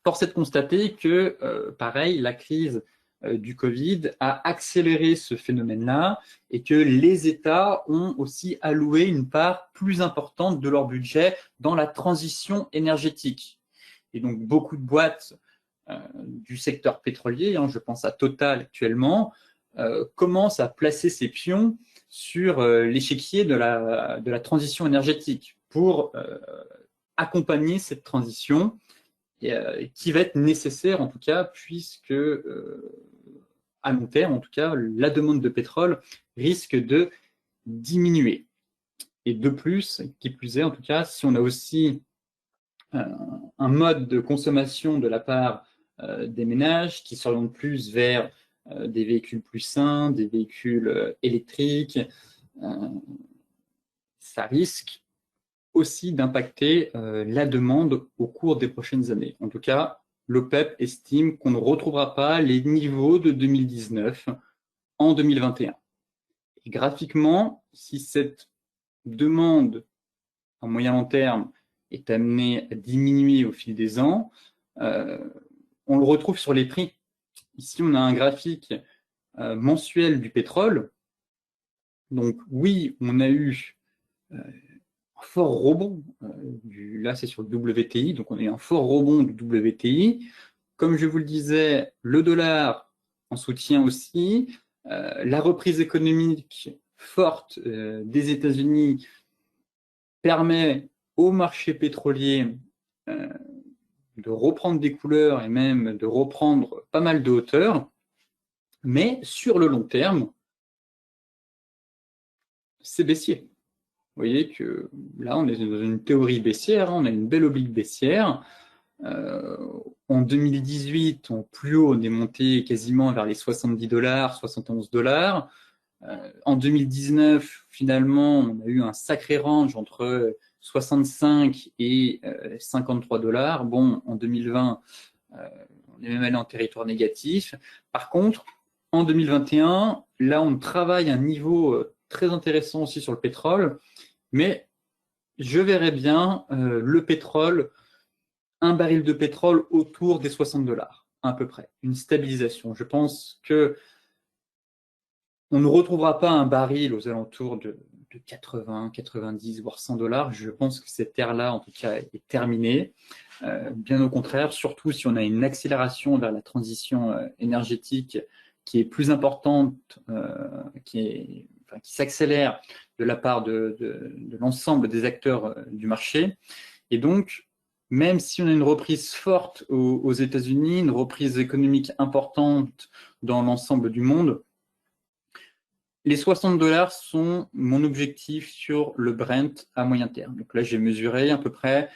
force est de constater que, pareil, la crise du Covid a accéléré ce phénomène-là et que les États ont aussi alloué une part plus importante de leur budget dans la transition énergétique. Et donc, beaucoup de boîtes du secteur pétrolier, hein, je pense à Total actuellement, commencent à placer ses pions sur l'échiquier de la transition énergétique pour accompagner cette transition qui va être nécessaire en tout cas, puisque à long terme, en tout cas, la demande de pétrole risque de diminuer. Et de plus, qui plus est, en tout cas, si on a aussi un mode de consommation de la part des ménages qui s'orientent plus vers des véhicules plus sains, des véhicules électriques, ça risque aussi d'impacter la demande au cours des prochaines années. En tout cas, l'OPEP estime qu'on ne retrouvera pas les niveaux de 2019 en 2021. Et graphiquement, si cette demande en moyen long terme est amenée à diminuer au fil des ans, on le retrouve sur les prix. Ici, on a un graphique mensuel du pétrole. Donc oui, on a eu fort rebond, là c'est sur le WTI, donc on a eu un fort rebond du WTI. Comme je vous le disais, le dollar en soutien aussi, la reprise économique forte des États-Unis permet au marché pétrolier de reprendre des couleurs et même de reprendre pas mal de hauteur, mais sur le long terme, c'est baissier. Vous voyez que là, on est dans une théorie baissière, hein, on a une belle oblique baissière. En 2018, en plus haut, on est monté quasiment vers les 70 $, 71 $. En 2019, finalement, on a eu un sacré range entre 65 et 53 $. Bon, en 2020, on est même allé en territoire négatif. Par contre, en 2021, là, on travaille un niveau très intéressant aussi sur le pétrole, mais je verrais bien le pétrole, un baril de pétrole autour des 60 $, à peu près, une stabilisation. Je pense que on ne retrouvera pas un baril aux alentours de 80, 90, voire 100 $. Je pense que cette ère-là, en tout cas, est terminée. Bien au contraire, surtout si on a une accélération vers la transition énergétique qui est plus importante, qui s'accélère de la part de l'ensemble des acteurs du marché. Et donc, même si on a une reprise forte aux États-Unis, une reprise économique importante dans l'ensemble du monde, les 60 $ sont mon objectif sur le Brent à moyen terme. Donc là, j'ai mesuré à peu près,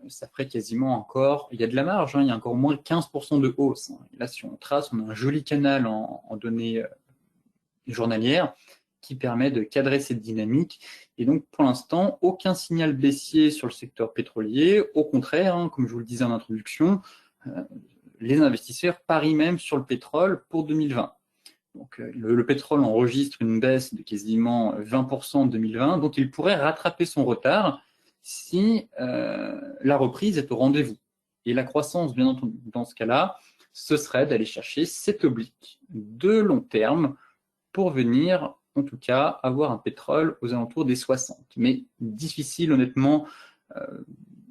ça ferait quasiment encore, il y a de la marge, hein, il y a encore moins de 15% de hausse. Hein. Là, si on trace, on a un joli canal en données journalières qui permet de cadrer cette dynamique. Et donc, pour l'instant, aucun signal baissier sur le secteur pétrolier. Au contraire, hein, comme je vous le disais en introduction, les investisseurs parient même sur le pétrole pour 2020. Donc, le pétrole enregistre une baisse de quasiment 20% en 2020, donc il pourrait rattraper son retard si la reprise est au rendez-vous. Et la croissance, bien entendu, dans ce cas-là, ce serait d'aller chercher cette oblique de long terme pour venir, en tout cas, avoir un pétrole aux alentours des 60. Mais difficile, honnêtement,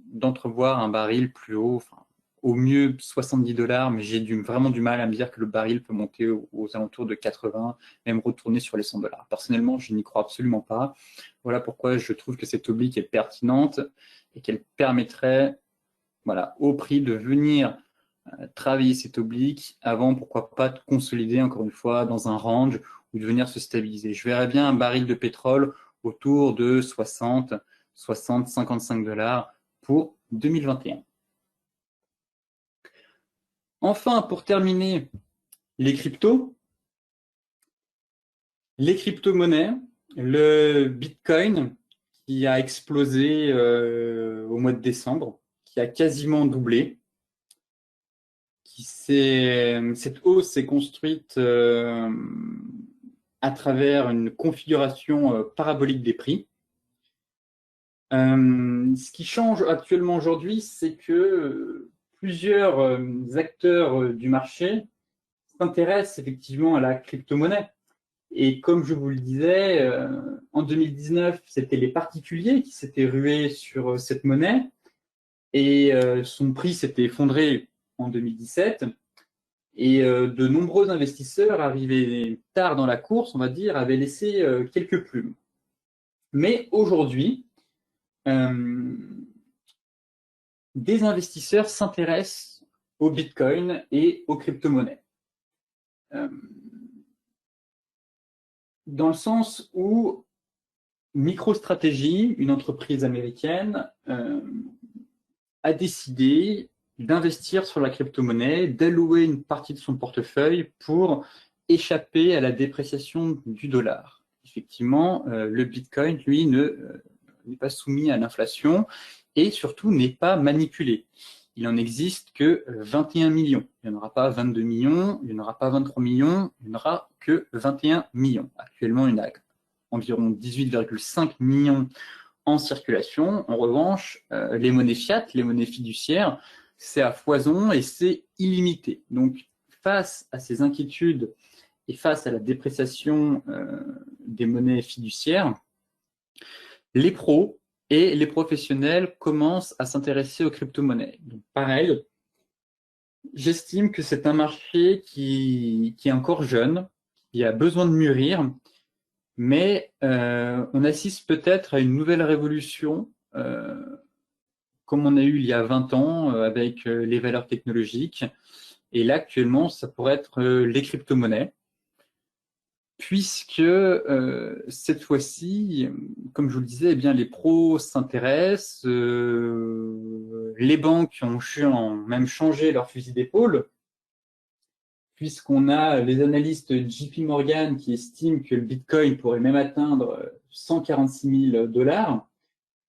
d'entrevoir un baril plus haut, enfin, au mieux 70 $, mais j'ai vraiment du mal à me dire que le baril peut monter aux alentours de 80, même retourner sur les 100 $. Personnellement, je n'y crois absolument pas. Voilà pourquoi je trouve que cette oblique est pertinente et qu'elle permettrait, voilà, au prix de venir travailler cette oblique avant, pourquoi pas, de consolider encore une fois dans un range ou de venir se stabiliser. Je verrais bien un baril de pétrole autour de 60, 55 $ pour 2021. Enfin, pour terminer, les crypto-monnaies, le Bitcoin qui a explosé au mois de décembre, qui a quasiment doublé. Cette hausse s'est construite à travers une configuration parabolique des prix. Ce qui change actuellement aujourd'hui, c'est que plusieurs acteurs du marché s'intéressent effectivement à la crypto-monnaie. Et comme je vous le disais, en 2019, c'était les particuliers qui s'étaient rués sur cette monnaie et son prix s'était effondré en 2017. Et de nombreux investisseurs arrivés tard dans la course, on va dire, avaient laissé quelques plumes. Mais aujourd'hui, des investisseurs s'intéressent au Bitcoin et aux crypto-monnaies. Dans le sens où MicroStrategy, une entreprise américaine, a décidé d'investir sur la crypto-monnaie, d'allouer une partie de son portefeuille pour échapper à la dépréciation du dollar. Effectivement, le Bitcoin, lui, n'est pas soumis à l'inflation et surtout n'est pas manipulé. Il n'en existe que 21 millions. Il n'y en aura pas 22 millions, il n'y en aura pas 23 millions, il n'y en aura que 21 millions. Actuellement, il y en a environ 18,5 millions en circulation. En revanche, les monnaies fiat, les monnaies fiduciaires, c'est à foison et c'est illimité. Donc, face à ces inquiétudes et face à la dépréciation des monnaies fiduciaires, les pros et les professionnels commencent à s'intéresser aux crypto-monnaies. Donc, pareil, j'estime que c'est un marché qui est encore jeune, qui a besoin de mûrir, mais on assiste peut-être à une nouvelle révolution, comme on a eu il y a 20 ans avec les valeurs technologiques. Et là, actuellement, ça pourrait être les crypto-monnaies, puisque cette fois-ci, comme je vous le disais, eh bien, les pros s'intéressent, les banques ont même changé leur fusil d'épaule, puisqu'on a les analystes JP Morgan qui estiment que le Bitcoin pourrait même atteindre 146 000 $,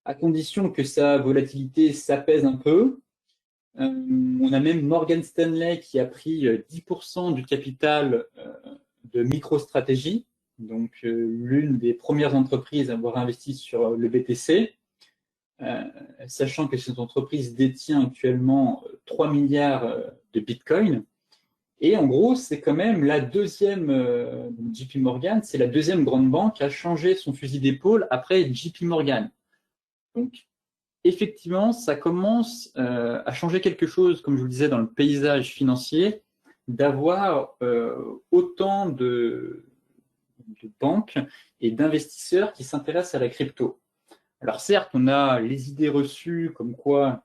à condition que sa volatilité s'apaise un peu. On a même Morgan Stanley qui a pris 10% du capital de MicroStrategy, donc l'une des premières entreprises à avoir investi sur le BTC, sachant que cette entreprise détient actuellement 3 milliards de Bitcoin. Et en gros, c'est quand même la deuxième, JP Morgan, c'est la deuxième grande banque à changer son fusil d'épaule après JP Morgan. Donc, effectivement, ça commence à changer quelque chose, comme je vous le disais, dans le paysage financier, d'avoir autant de banques et d'investisseurs qui s'intéressent à la crypto. Alors certes, on a les idées reçues comme quoi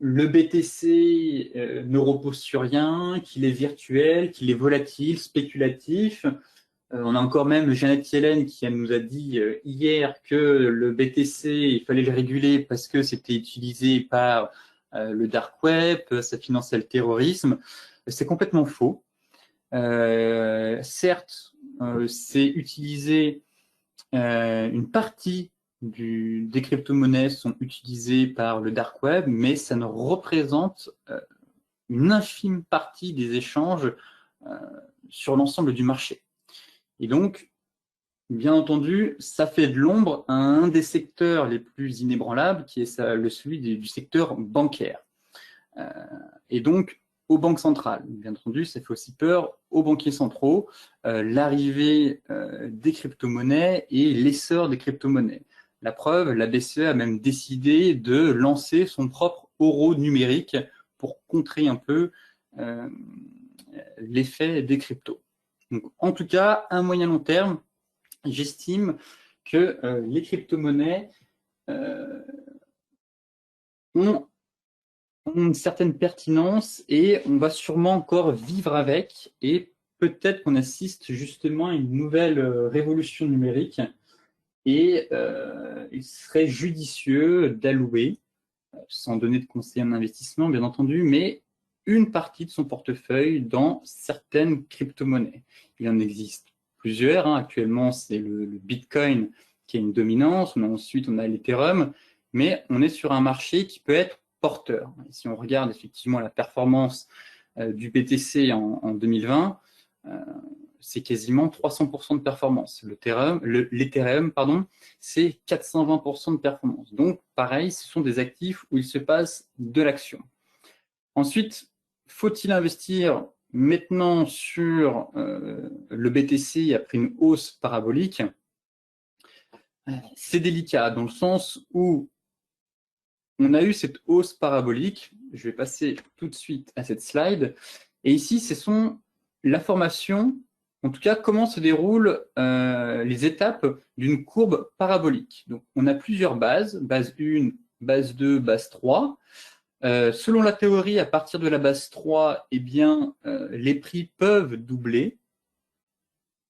le BTC ne repose sur rien, qu'il est virtuel, qu'il est volatile, spéculatif. On a encore même Janet Yellen qui nous a dit hier que le BTC, il fallait le réguler parce que c'était utilisé par le dark web, ça finançait le terrorisme. C'est complètement faux. Certes, c'est utilisé, une partie des crypto-monnaies sont utilisées par le dark web, mais ça ne représente une infime partie des échanges sur l'ensemble du marché. Et donc, bien entendu, ça fait de l'ombre à un des secteurs les plus inébranlables, qui est celui du secteur bancaire. Et donc, aux banques centrales. Bien entendu, ça fait aussi peur aux banquiers centraux, l'arrivée des crypto-monnaies et l'essor des crypto-monnaies. La preuve, la BCE a même décidé de lancer son propre euro numérique pour contrer un peu l'effet des cryptos. Donc, en tout cas, à moyen long terme, j'estime que les crypto-monnaies ont une certaine pertinence et on va sûrement encore vivre avec, et peut-être qu'on assiste justement à une nouvelle révolution numérique, et il serait judicieux d'allouer, sans donner de conseils en investissement bien entendu, mais une partie de son portefeuille dans certaines crypto-monnaies. Il en existe plusieurs, hein. Actuellement c'est le Bitcoin qui a une dominance, ensuite on a l'Ethereum, mais on est sur un marché qui peut être porteur. Et si on regarde effectivement la performance du BTC en 2020, c'est quasiment 300% de performance. L'Ethereum, c'est 420% de performance. Donc, pareil, ce sont des actifs où il se passe de l'action. Ensuite, faut-il investir maintenant sur le BTC après une hausse parabolique? C'est délicat dans le sens où on a eu cette hausse parabolique. Je vais passer tout de suite à cette slide. Et ici, ce sont la formation, en tout cas, comment se déroulent les étapes d'une courbe parabolique. Donc, on a plusieurs bases, base 1, base 2, base 3. Selon la théorie, à partir de la base 3, eh bien, les prix peuvent doubler.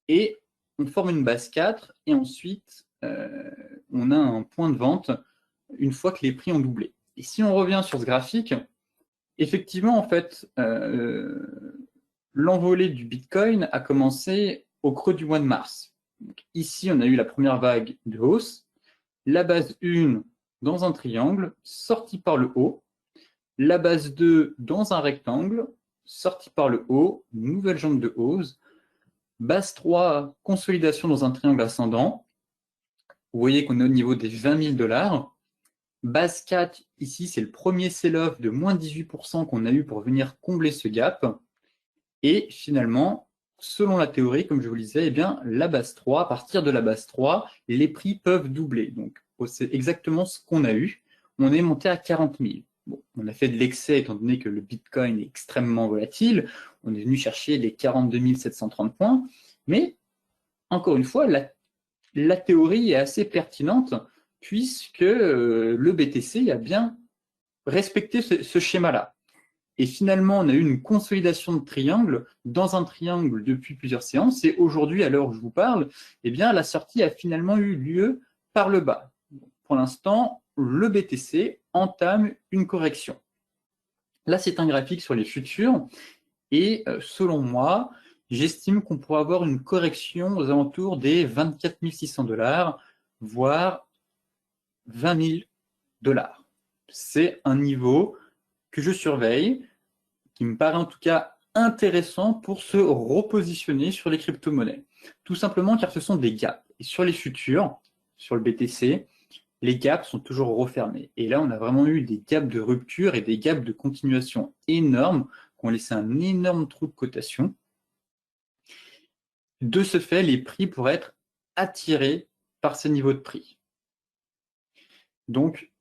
Et on forme une base 4, et ensuite, on a un point de vente une fois que les prix ont doublé. Et si on revient sur ce graphique, effectivement, en fait, l'envolée du Bitcoin a commencé au creux du mois de mars. Donc, ici, on a eu la première vague de hausse, la base 1 dans un triangle, sortie par le haut, la base 2 dans un rectangle, sortie par le haut, nouvelle jambe de hausse, base 3, consolidation dans un triangle ascendant. Vous voyez qu'on est au niveau des 20 000 $. Base 4, ici, c'est le premier sell-off de moins 18% qu'on a eu pour venir combler ce gap. Et finalement, selon la théorie, comme je vous le disais, eh bien, la base 3, à partir de la base 3, les prix peuvent doubler. Donc, c'est exactement ce qu'on a eu. On est monté à 40 000. Bon, on a fait de l'excès étant donné que le Bitcoin est extrêmement volatile. On est venu chercher les 42 730 points. Mais, encore une fois, la théorie est assez pertinente puisque le BTC a bien respecté ce schéma-là. Et finalement, on a eu une consolidation de triangle dans un triangle depuis plusieurs séances. Et aujourd'hui, à l'heure où je vous parle, eh bien, la sortie a finalement eu lieu par le bas. Pour l'instant, le BTC entame une correction. Là, c'est un graphique sur les futurs. Et selon moi, j'estime qu'on pourra avoir une correction aux alentours des 24 600 $, voire 20 000 $. C'est un niveau que je surveille, qui me paraît en tout cas intéressant pour se repositionner sur les crypto-monnaies. Tout simplement car ce sont des gaps. Et sur les futurs, sur le BTC, les gaps sont toujours refermés. Et là, on a vraiment eu des gaps de rupture et des gaps de continuation énormes qui ont laissé un énorme trou de cotation. De ce fait, les prix pourraient être attirés par ces niveaux de prix. Donc,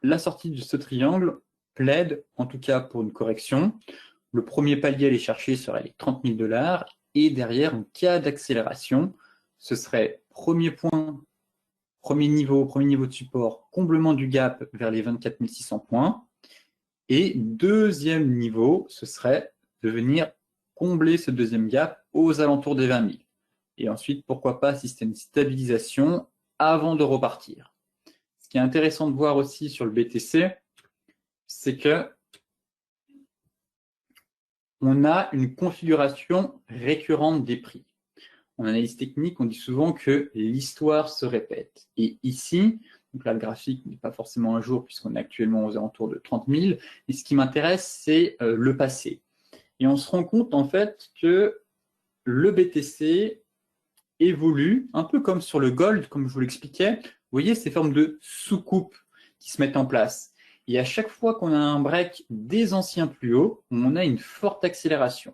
la sortie de ce triangle plaide, en tout cas pour une correction. Le premier palier à aller chercher serait les 30 000 $, et derrière, en cas d'accélération, ce serait premier point, premier niveau de support, comblement du gap vers les 24 600 points, et deuxième niveau, ce serait de venir combler ce deuxième gap aux alentours des 20 000. Et ensuite, pourquoi pas assister à une stabilisation avant de repartir. Ce qui est intéressant de voir aussi sur le BTC, c'est que on a une configuration récurrente des prix. En analyse technique, on dit souvent que l'histoire se répète. Et ici, donc là, le graphique n'est pas forcément un jour puisqu'on est actuellement aux alentours de 30 000. Et ce qui m'intéresse, c'est le passé. Et on se rend compte en fait que le BTC évolue un peu comme sur le gold, comme je vous l'expliquais. Vous voyez ces formes de soucoupes qui se mettent en place. Et à chaque fois qu'on a un break des anciens plus hauts, on a une forte accélération.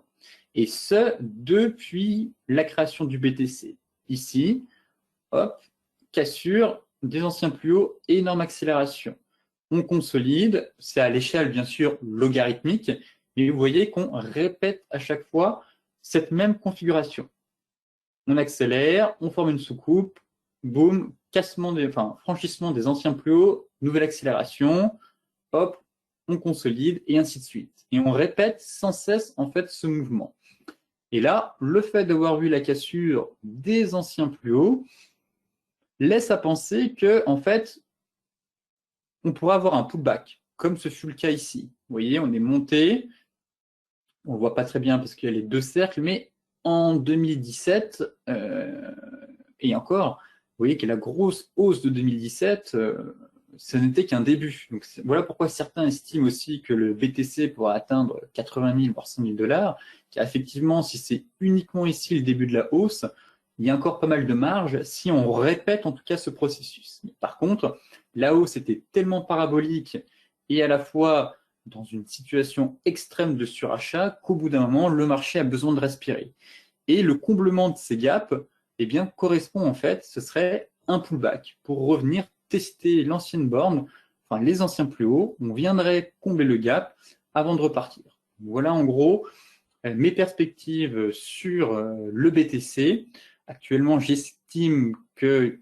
Et ce, depuis la création du BTC. Ici, hop, cassure des anciens plus hauts, énorme accélération. On consolide, c'est à l'échelle bien sûr logarithmique, mais vous voyez qu'on répète à chaque fois cette même configuration. On accélère, on forme une soucoupe, boum, franchissement des anciens plus hauts, nouvelle accélération, hop, on consolide et ainsi de suite. Et on répète sans cesse en fait ce mouvement. Et là, le fait d'avoir vu la cassure des anciens plus hauts laisse à penser que en fait, on pourrait avoir un pullback, comme ce fut le cas ici. Vous voyez, on est monté, on ne voit pas très bien parce qu'il y a les deux cercles, mais en 2017, et encore, vous voyez que la grosse hausse de 2017, ce n'était qu'un début. Donc, voilà pourquoi certains estiment aussi que le BTC pourra atteindre 80 000 voire 100 000 $, car effectivement, si c'est uniquement ici le début de la hausse, il y a encore pas mal de marge si on répète en tout cas ce processus. Mais par contre, la hausse était tellement parabolique et à la fois dans une situation extrême de surachat qu'au bout d'un moment, le marché a besoin de respirer. Et le comblement de ces gaps, eh bien, correspond en fait, ce serait un pullback pour revenir tester l'ancienne borne, enfin les anciens plus hauts, on viendrait combler le gap avant de repartir. Voilà en gros mes perspectives sur le BTC. Actuellement, j'estime que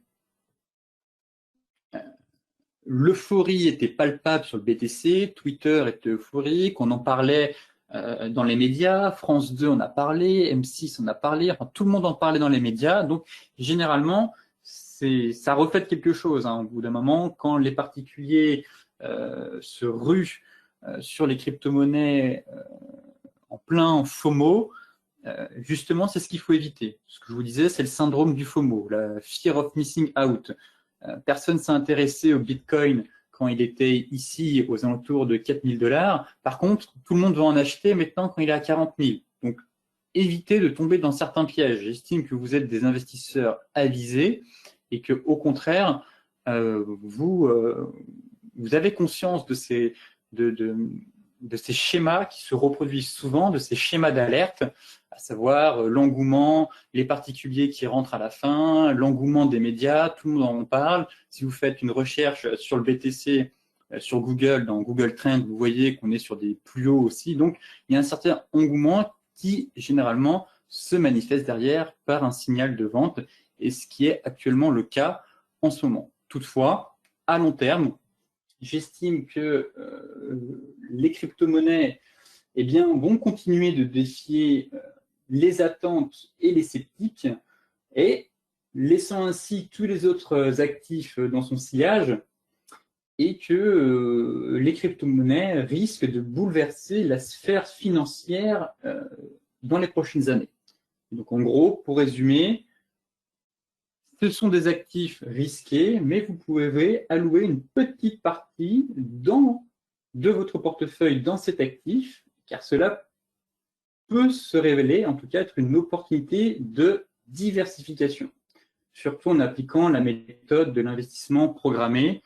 l'euphorie était palpable sur le BTC, Twitter était euphorique, on en parlait dans les médias, France 2 en a parlé, M6 en a parlé, enfin tout le monde en parlait dans les médias, donc généralement ça reflète quelque chose, hein, au bout d'un moment, quand les particuliers se ruent sur les crypto-monnaies en plein FOMO, justement c'est ce qu'il faut éviter. Ce que je vous disais, c'est le syndrome du FOMO, la fear of missing out. Personne ne s'est intéressé au Bitcoin quand il était ici aux alentours de 4 000 $. Par contre, tout le monde va en acheter maintenant quand il est à 40 000. Donc, évitez de tomber dans certains pièges. J'estime que vous êtes des investisseurs avisés et que, au contraire, vous avez conscience de ces schémas qui se reproduisent souvent, de ces schémas d'alerte, à savoir l'engouement, les particuliers qui rentrent à la fin, l'engouement des médias, tout le monde en parle. Si vous faites une recherche sur le BTC, sur Google, dans Google Trends, vous voyez qu'on est sur des plus hauts aussi. Donc, il y a un certain engouement qui, généralement, se manifeste derrière par un signal de vente, et ce qui est actuellement le cas en ce moment. Toutefois, à long terme, j'estime que les crypto-monnaies vont continuer de défier les attentes et les sceptiques, et laissant ainsi tous les autres actifs dans son sillage, et que les crypto-monnaies risquent de bouleverser la sphère financière dans les prochaines années. Donc en gros, pour résumer, ce sont des actifs risqués, mais vous pouvez allouer une petite partie de votre portefeuille dans cet actif, car cela peut se révéler, en tout cas, être une opportunité de diversification, surtout en appliquant la méthode de l'investissement programmé,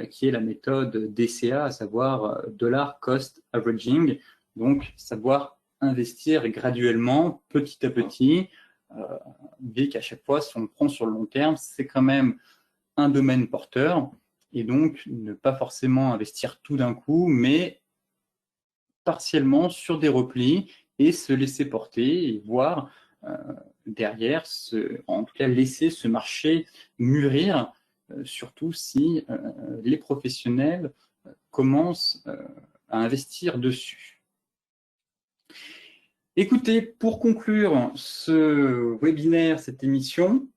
qui est la méthode DCA, à savoir Dollar Cost Averaging, donc savoir investir graduellement, petit à petit, dès qu'à chaque fois, si on le prend sur le long terme, c'est quand même un domaine porteur. et donc ne pas forcément investir tout d'un coup, mais partiellement sur des replis et se laisser porter et voir derrière, en tout cas laisser ce marché mûrir, surtout si les professionnels commencent à investir dessus. Écoutez, pour conclure ce webinaire, cette émission,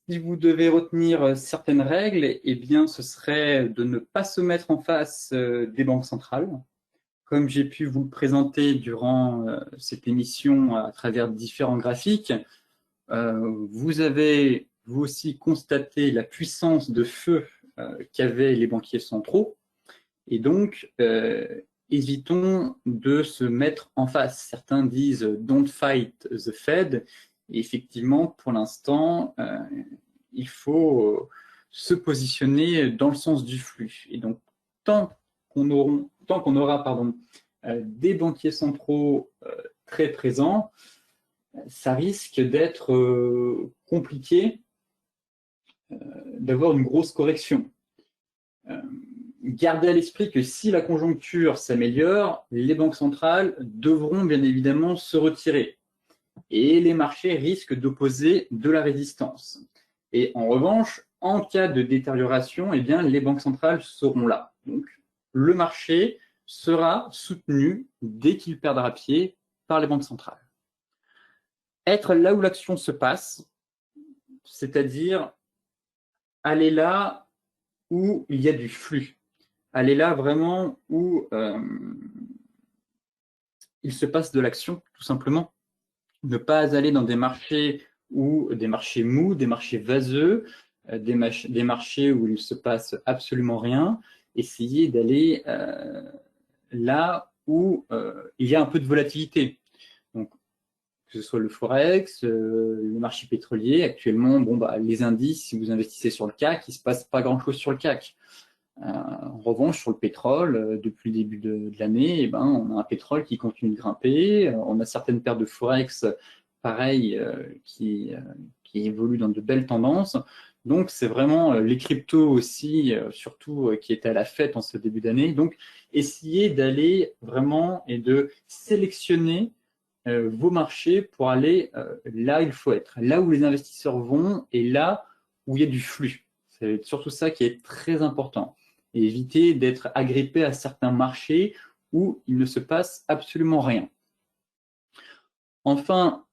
si vous devez retenir certaines règles, eh bien, ce serait de ne pas se mettre en face des banques centrales. Comme j'ai pu vous le présenter durant cette émission à travers différents graphiques, vous avez vous aussi constaté la puissance de feu qu'avaient les banquiers centraux. Et donc, évitons de se mettre en face. Certains disent « don't fight the Fed ». Et effectivement, pour l'instant, il faut se positionner dans le sens du flux. Et donc, tant qu'on aura des banquiers centraux très présents, ça risque d'être compliqué d'avoir une grosse correction. Gardez à l'esprit que si la conjoncture s'améliore, les banques centrales devront bien évidemment se retirer et les marchés risquent d'opposer de la résistance. Et en revanche, en cas de détérioration, eh bien, les banques centrales seront là. Donc, le marché sera soutenu dès qu'il perdra pied par les banques centrales. Être là où l'action se passe, c'est-à-dire aller là où il y a du flux. Aller là vraiment où il se passe de l'action, tout simplement. Ne pas aller dans des marchés mous, des marchés vaseux, des marchés où il ne se passe absolument rien. Essayez d'aller là où il y a un peu de volatilité. Donc, que ce soit le Forex, le marché pétrolier. Actuellement, les indices, si vous investissez sur le CAC, il ne se passe pas grand-chose sur le CAC. En revanche, sur le pétrole, depuis le début de l'année, on a un pétrole qui continue de grimper. On a certaines paires de Forex, pareil, qui évoluent dans de belles tendances. Donc, c'est vraiment les cryptos aussi, surtout, qui étaient à la fête en ce début d'année. Donc, essayez d'aller vraiment et de sélectionner vos marchés pour aller là où il faut être, là où les investisseurs vont et là où il y a du flux. C'est surtout ça qui est très important. Et éviter d'être agrippé à certains marchés où il ne se passe absolument rien. Enfin,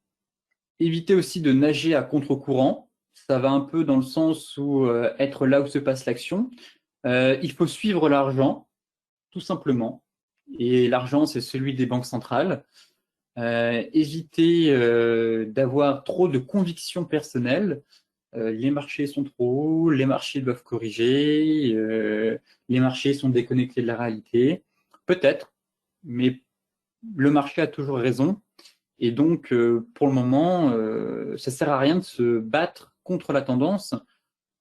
évitez aussi de nager à contre-courant. Ça va un peu dans le sens où être là où se passe l'action. Il faut suivre l'argent, tout simplement. Et l'argent, c'est celui des banques centrales. Évitez d'avoir trop de convictions personnelles. Les marchés sont trop hauts, les marchés doivent corriger, les marchés sont déconnectés de la réalité. Peut-être, mais le marché a toujours raison. Et donc, pour le moment, ça ne sert à rien de se battre contre la tendance.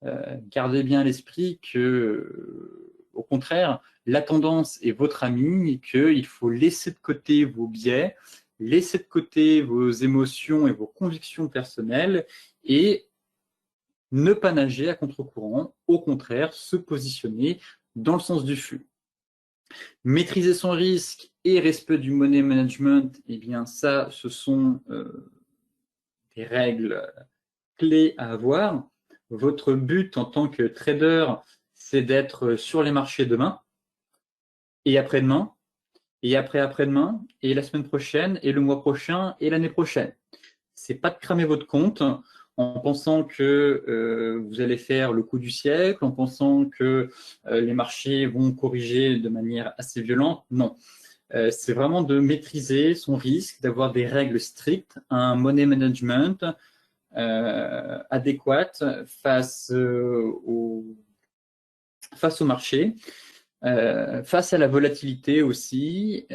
Gardez bien à l'esprit que, au contraire, la tendance est votre amie et qu'il faut laisser de côté vos biais, laisser de côté vos émotions et vos convictions personnelles et ne pas nager à contre-courant, au contraire, se positionner dans le sens du flux. Maîtriser son risque et respect du money management, eh bien ça, ce sont des règles clés à avoir. Votre but en tant que trader, c'est d'être sur les marchés demain, et après-demain, et après-après-demain, et la semaine prochaine, et le mois prochain, et l'année prochaine. C'est pas de cramer votre compte en pensant que vous allez faire le coup du siècle, en pensant que les marchés vont corriger de manière assez violente. Non. C'est vraiment de maîtriser son risque, d'avoir des règles strictes, un money management adéquat face au marché, face à la volatilité aussi,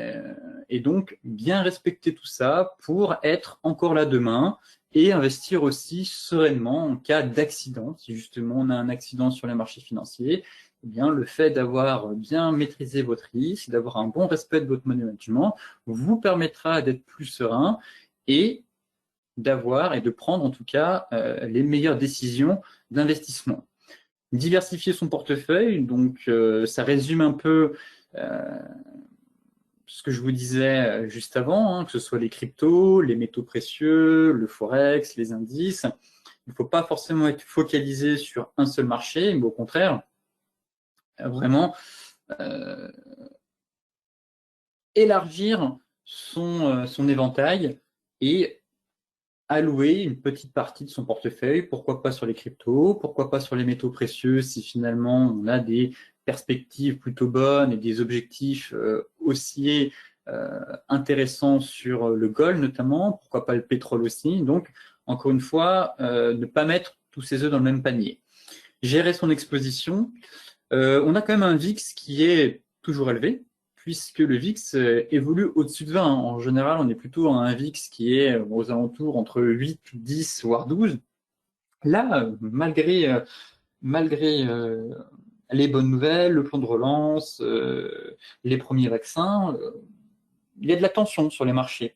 et donc bien respecter tout ça pour être encore là demain et investir aussi sereinement en cas d'accident. Si justement on a un accident sur les marchés financiers, eh bien le fait d'avoir bien maîtrisé votre risque, d'avoir un bon respect de votre money management, vous permettra d'être plus serein et d'avoir et de prendre en tout cas les meilleures décisions d'investissement. Diversifier son portefeuille, donc ça résume un peu ce que je vous disais juste avant, hein, que ce soit les cryptos, les métaux précieux, le forex, les indices. Il ne faut pas forcément être focalisé sur un seul marché, mais au contraire, vraiment élargir son éventail et allouer une petite partie de son portefeuille, pourquoi pas sur les cryptos, pourquoi pas sur les métaux précieux si finalement on a des perspectives plutôt bonnes et des objectifs haussiers intéressants sur le gold notamment, pourquoi pas le pétrole aussi. Donc, encore une fois, ne pas mettre tous ses œufs dans le même panier. Gérer son exposition. On a quand même un VIX qui est toujours élevé, puisque le VIX évolue au-dessus de 20. En général, on est plutôt à un VIX qui est aux alentours entre 8, 10, voire 12. Là, malgré les bonnes nouvelles, le plan de relance, les premiers vaccins, il y a de la tension sur les marchés.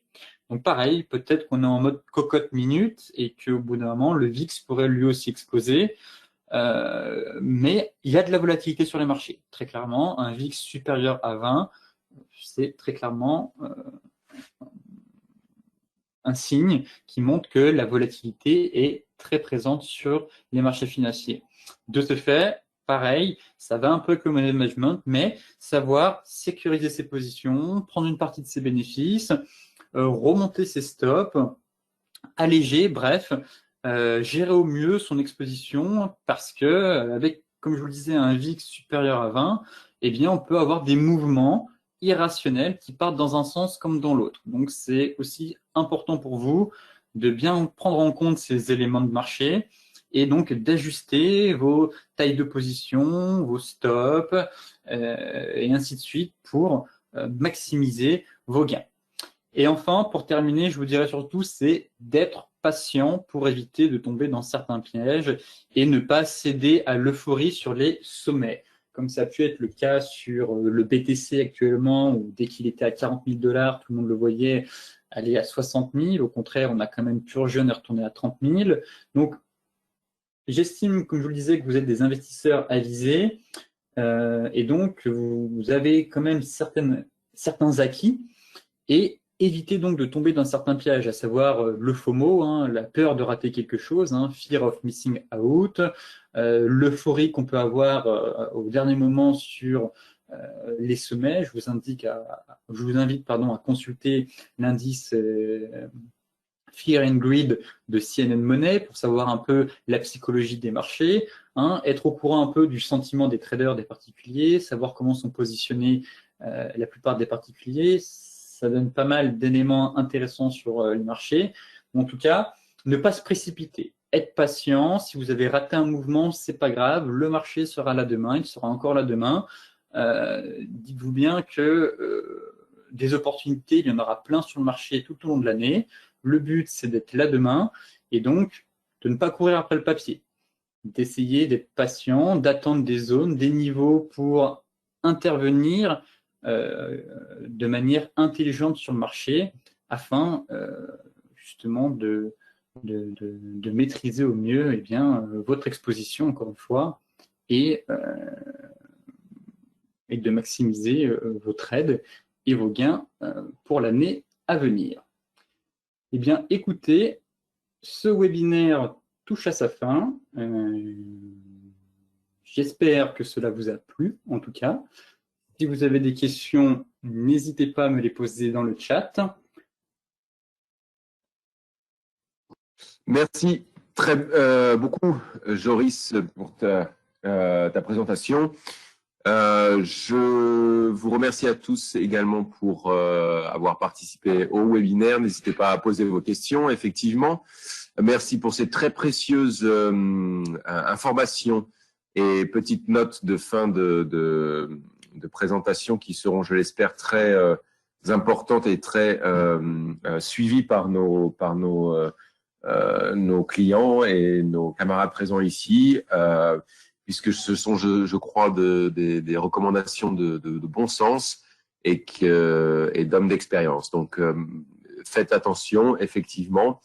Donc pareil, peut-être qu'on est en mode cocotte minute et qu'au bout d'un moment, le VIX pourrait lui aussi exploser. Mais il y a de la volatilité sur les marchés. Très clairement, un VIX supérieur à 20, c'est très clairement un signe qui montre que la volatilité est très présente sur les marchés financiers. De ce fait, pareil, ça va un peu avec le money management, mais savoir sécuriser ses positions, prendre une partie de ses bénéfices, remonter ses stops, alléger, bref, gérer au mieux son exposition parce que avec, comme je vous le disais, un VIX supérieur à 20, eh bien, on peut avoir des mouvements irrationnels qui partent dans un sens comme dans l'autre. Donc, c'est aussi important pour vous de bien prendre en compte ces éléments de marché et donc d'ajuster vos tailles de position, vos stops et ainsi de suite pour maximiser vos gains. Et enfin, pour terminer, je vous dirais surtout, c'est d'être patient pour éviter de tomber dans certains pièges et ne pas céder à l'euphorie sur les sommets. Comme ça a pu être le cas sur le BTC actuellement, où dès qu'il était à 40 000 $, tout le monde le voyait aller à 60 000. Au contraire, on a quand même purgé, on est retourné à 30 000. Donc, j'estime, comme je vous le disais, que vous êtes des investisseurs avisés et donc vous avez quand même certains acquis et éviter donc de tomber dans certains pièges, à savoir le FOMO, hein, la peur de rater quelque chose, hein, fear of missing out, l'euphorie qu'on peut avoir au dernier moment sur les sommets. Je vous invite à consulter l'indice Fear and Greed de CNN Money pour savoir un peu la psychologie des marchés, hein, être au courant un peu du sentiment des traders, des particuliers, savoir comment sont positionnés la plupart des particuliers. Ça donne pas mal d'éléments intéressants sur les marchés. En tout cas, ne pas se précipiter. Être patient. Si vous avez raté un mouvement, c'est pas grave. Le marché sera là demain. Il sera encore là demain. Dites-vous bien que des opportunités, il y en aura plein sur le marché tout au long de l'année. Le but, c'est d'être là demain et donc de ne pas courir après le papier. D'essayer d'être patient, d'attendre des zones, des niveaux pour intervenir de manière intelligente sur le marché afin justement de maîtriser au mieux votre exposition, encore une fois, et de maximiser vos trades et vos gains pour l'année à venir. Eh bien, écoutez, ce webinaire touche à sa fin. J'espère que cela vous a plu, en tout cas. Si vous avez des questions, n'hésitez pas à me les poser dans le chat. Merci beaucoup, Joris, pour ta présentation. Je vous remercie à tous également pour avoir participé au webinaire. N'hésitez pas à poser vos questions, effectivement. Merci pour ces très précieuses informations et petites notes de fin de présentation qui seront, je l'espère, très importantes et très suivies par nos clients et nos camarades présents ici, puisque ce sont, je crois, des recommandations de bon sens et d'hommes d'expérience. Donc, faites attention, effectivement.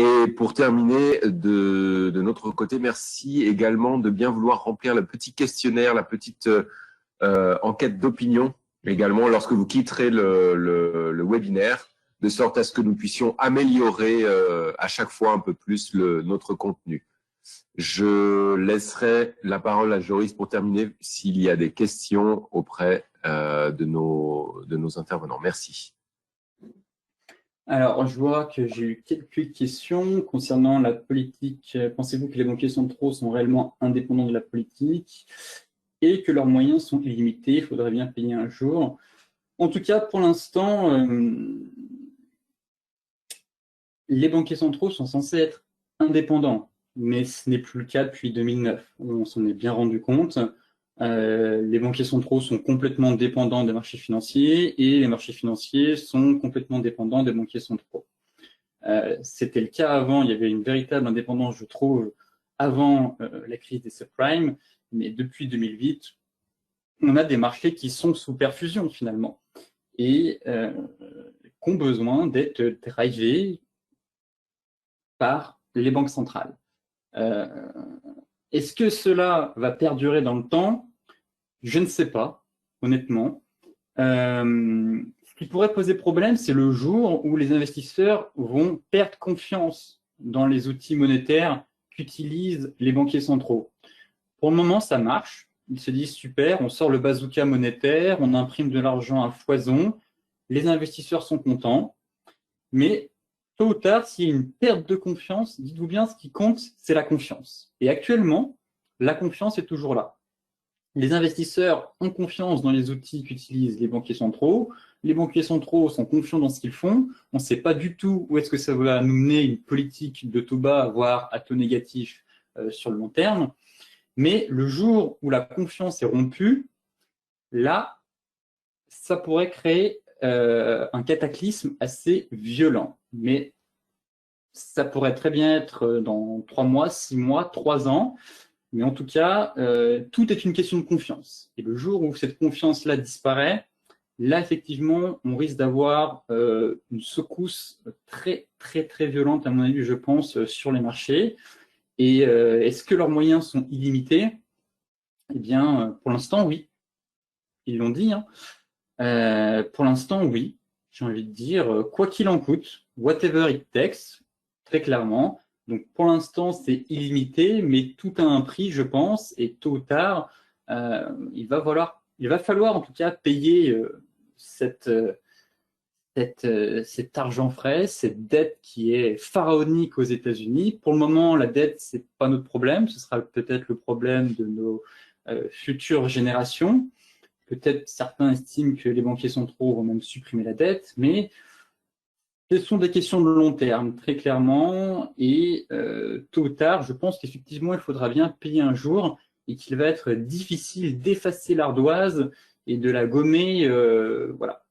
Et pour terminer, de notre côté, merci également de bien vouloir remplir le petit questionnaire, la petite enquête d'opinion également lorsque vous quitterez le webinaire, de sorte à ce que nous puissions améliorer à chaque fois un peu plus notre contenu. Je laisserai la parole à Joris pour terminer s'il y a des questions auprès de nos intervenants. Merci. Alors, je vois que j'ai eu quelques questions concernant la politique. Pensez-vous que les banquiers centraux sont réellement indépendants de la politique et que leurs moyens sont illimités? Il faudrait bien payer un jour. En tout cas, pour l'instant, les banquiers centraux sont censés être indépendants, mais ce n'est plus le cas depuis 2009. On s'en est bien rendu compte. Les banquiers centraux sont complètement dépendants des marchés financiers et les marchés financiers sont complètement dépendants des banquiers centraux. C'était le cas avant, il y avait une véritable indépendance, je trouve, avant la crise des subprimes, mais depuis 2008, on a des marchés qui sont sous perfusion finalement et qui ont besoin d'être drivés par les banques centrales. Est-ce que cela va perdurer dans le temps? Je ne sais pas, honnêtement. Ce qui pourrait poser problème, c'est le jour où les investisseurs vont perdre confiance dans les outils monétaires qu'utilisent les banquiers centraux. Pour le moment, ça marche. Ils se disent super, on sort le bazooka monétaire, on imprime de l'argent à foison, les investisseurs sont contents, mais tôt ou tard, s'il y a une perte de confiance, dites-vous bien, ce qui compte, c'est la confiance. Et actuellement, la confiance est toujours là. Les investisseurs ont confiance dans les outils qu'utilisent les banquiers centraux. Les banquiers centraux sont confiants dans ce qu'ils font. On ne sait pas du tout où est-ce que ça va nous mener une politique de taux bas, voire à taux négatif sur le long terme. Mais le jour où la confiance est rompue, là, ça pourrait créer un cataclysme assez violent. Mais ça pourrait très bien être dans 3 mois, 6 mois, 3 ans. Mais en tout cas, tout est une question de confiance. Et le jour où cette confiance-là disparaît, là, effectivement, on risque d'avoir une secousse très, très, très violente, à mon avis, je pense, sur les marchés. Et est-ce que leurs moyens sont illimités? Eh bien, pour l'instant, oui. Ils l'ont dit. Hein. Pour l'instant, oui. J'ai envie de dire, quoi qu'il en coûte, whatever it takes, très clairement. Donc, pour l'instant, c'est illimité, mais tout a un prix, je pense, et tôt ou tard, il va falloir en tout cas payer cet argent frais, cette dette qui est pharaonique aux États-Unis. Pour le moment, la dette, c'est pas notre problème, ce sera peut-être le problème de nos futures générations. Peut-être certains estiment que les banquiers centraux vont même supprimer la dette, mais ce sont des questions de long terme, très clairement, et tôt ou tard, je pense qu'effectivement, il faudra bien payer un jour et qu'il va être difficile d'effacer l'ardoise et de la gommer voilà,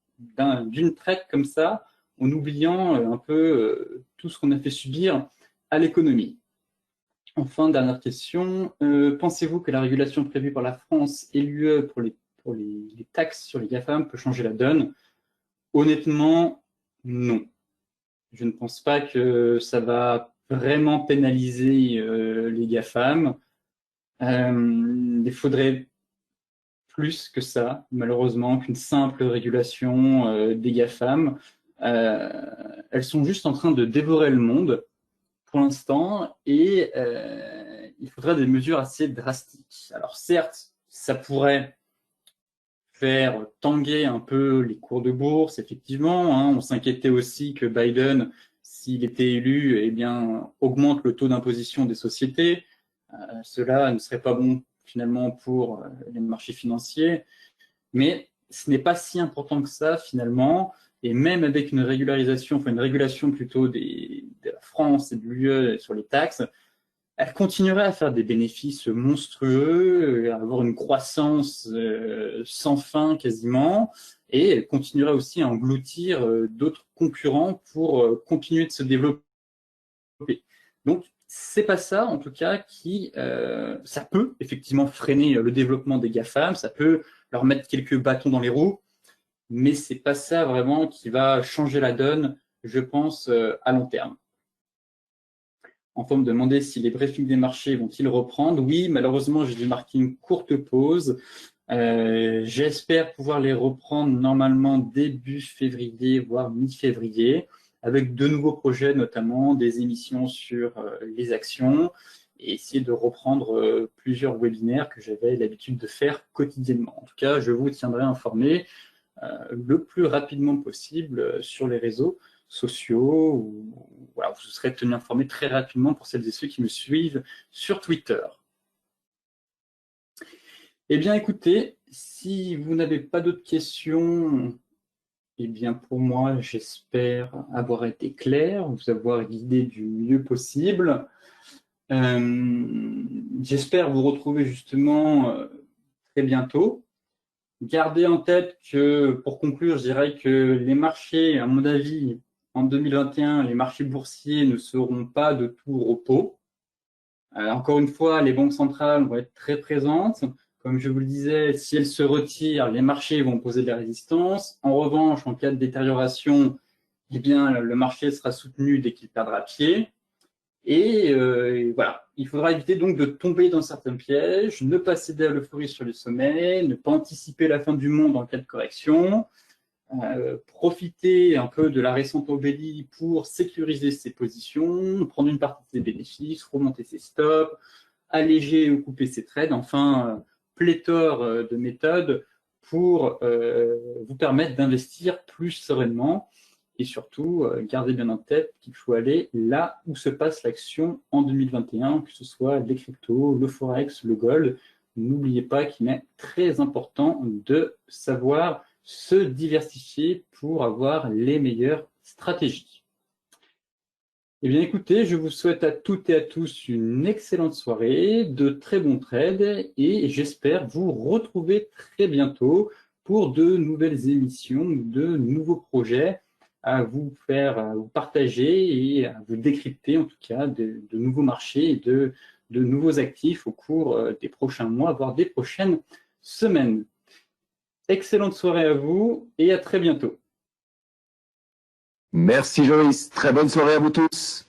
d'une traite comme ça, en oubliant un peu tout ce qu'on a fait subir à l'économie. Enfin, dernière question, pensez-vous que la régulation prévue par la France et l'UE pour les taxes sur les GAFAM peut changer la donne? Honnêtement, non. Je ne pense pas que ça va vraiment pénaliser les GAFAM. Il faudrait plus que ça, malheureusement, qu'une simple régulation des GAFAM. Elles sont juste en train de dévorer le monde pour l'instant et il faudrait des mesures assez drastiques. Alors certes, ça pourrait faire tanguer un peu les cours de bourse, effectivement. Hein. On s'inquiétait aussi que Biden, s'il était élu, eh bien, augmente le taux d'imposition des sociétés. Cela ne serait pas bon finalement pour les marchés financiers. Mais ce n'est pas si important que ça finalement. Et même avec une régularisation, enfin une régulation plutôt de la France et de l'UE sur les taxes, elle continuerait à faire des bénéfices monstrueux, à avoir une croissance sans fin quasiment, et elle continuerait aussi à engloutir d'autres concurrents pour continuer de se développer. Donc, c'est pas ça, en tout cas, qui ça peut effectivement freiner le développement des GAFAM, ça peut leur mettre quelques bâtons dans les roues, mais c'est pas ça vraiment qui va changer la donne, je pense, à long terme. en forme de demander si les briefings des marchés vont-ils reprendre. Oui, malheureusement, j'ai dû marquer une courte pause. J'espère pouvoir les reprendre normalement début février, voire mi-février, avec de nouveaux projets, notamment des émissions sur les actions, et essayer de reprendre plusieurs webinaires que j'avais l'habitude de faire quotidiennement. En tout cas, je vous tiendrai informé le plus rapidement possible sur les réseaux sociaux. Voilà, vous serez tenu informé très rapidement pour celles et ceux qui me suivent sur Twitter. Eh bien, écoutez, si vous n'avez pas d'autres questions, eh bien, pour moi, j'espère avoir été clair, vous avoir guidé du mieux possible. J'espère vous retrouver justement très bientôt. Gardez en tête que, pour conclure, je dirais que les marchés, à mon avis, en 2021, les marchés boursiers ne seront pas de tout repos. Encore une fois, les banques centrales vont être très présentes. Comme je vous le disais, si elles se retirent, les marchés vont poser des résistances. En revanche, en cas de détérioration, eh bien, le marché sera soutenu dès qu'il perdra pied. Et voilà, il faudra éviter donc de tomber dans certains pièges, ne pas céder à l'euphorie sur les sommets, ne pas anticiper la fin du monde en cas de correction, profiter un peu de la récente embellie pour sécuriser ses positions, prendre une partie de ses bénéfices, remonter ses stops, alléger ou couper ses trades, enfin, pléthore de méthodes pour vous permettre d'investir plus sereinement. Et surtout, gardez bien en tête qu'il faut aller là où se passe l'action en 2021, que ce soit les cryptos, le forex, le gold. N'oubliez pas qu'il est très important de savoir se diversifier pour avoir les meilleures stratégies. Eh bien, écoutez, je vous souhaite à toutes et à tous une excellente soirée, de très bons trades et j'espère vous retrouver très bientôt pour de nouvelles émissions, de nouveaux projets à vous faire à vous partager et à vous décrypter en tout cas de nouveaux marchés et de nouveaux actifs au cours des prochains mois, voire des prochaines semaines. Excellente soirée à vous et à très bientôt. Merci Joris, très bonne soirée à vous tous.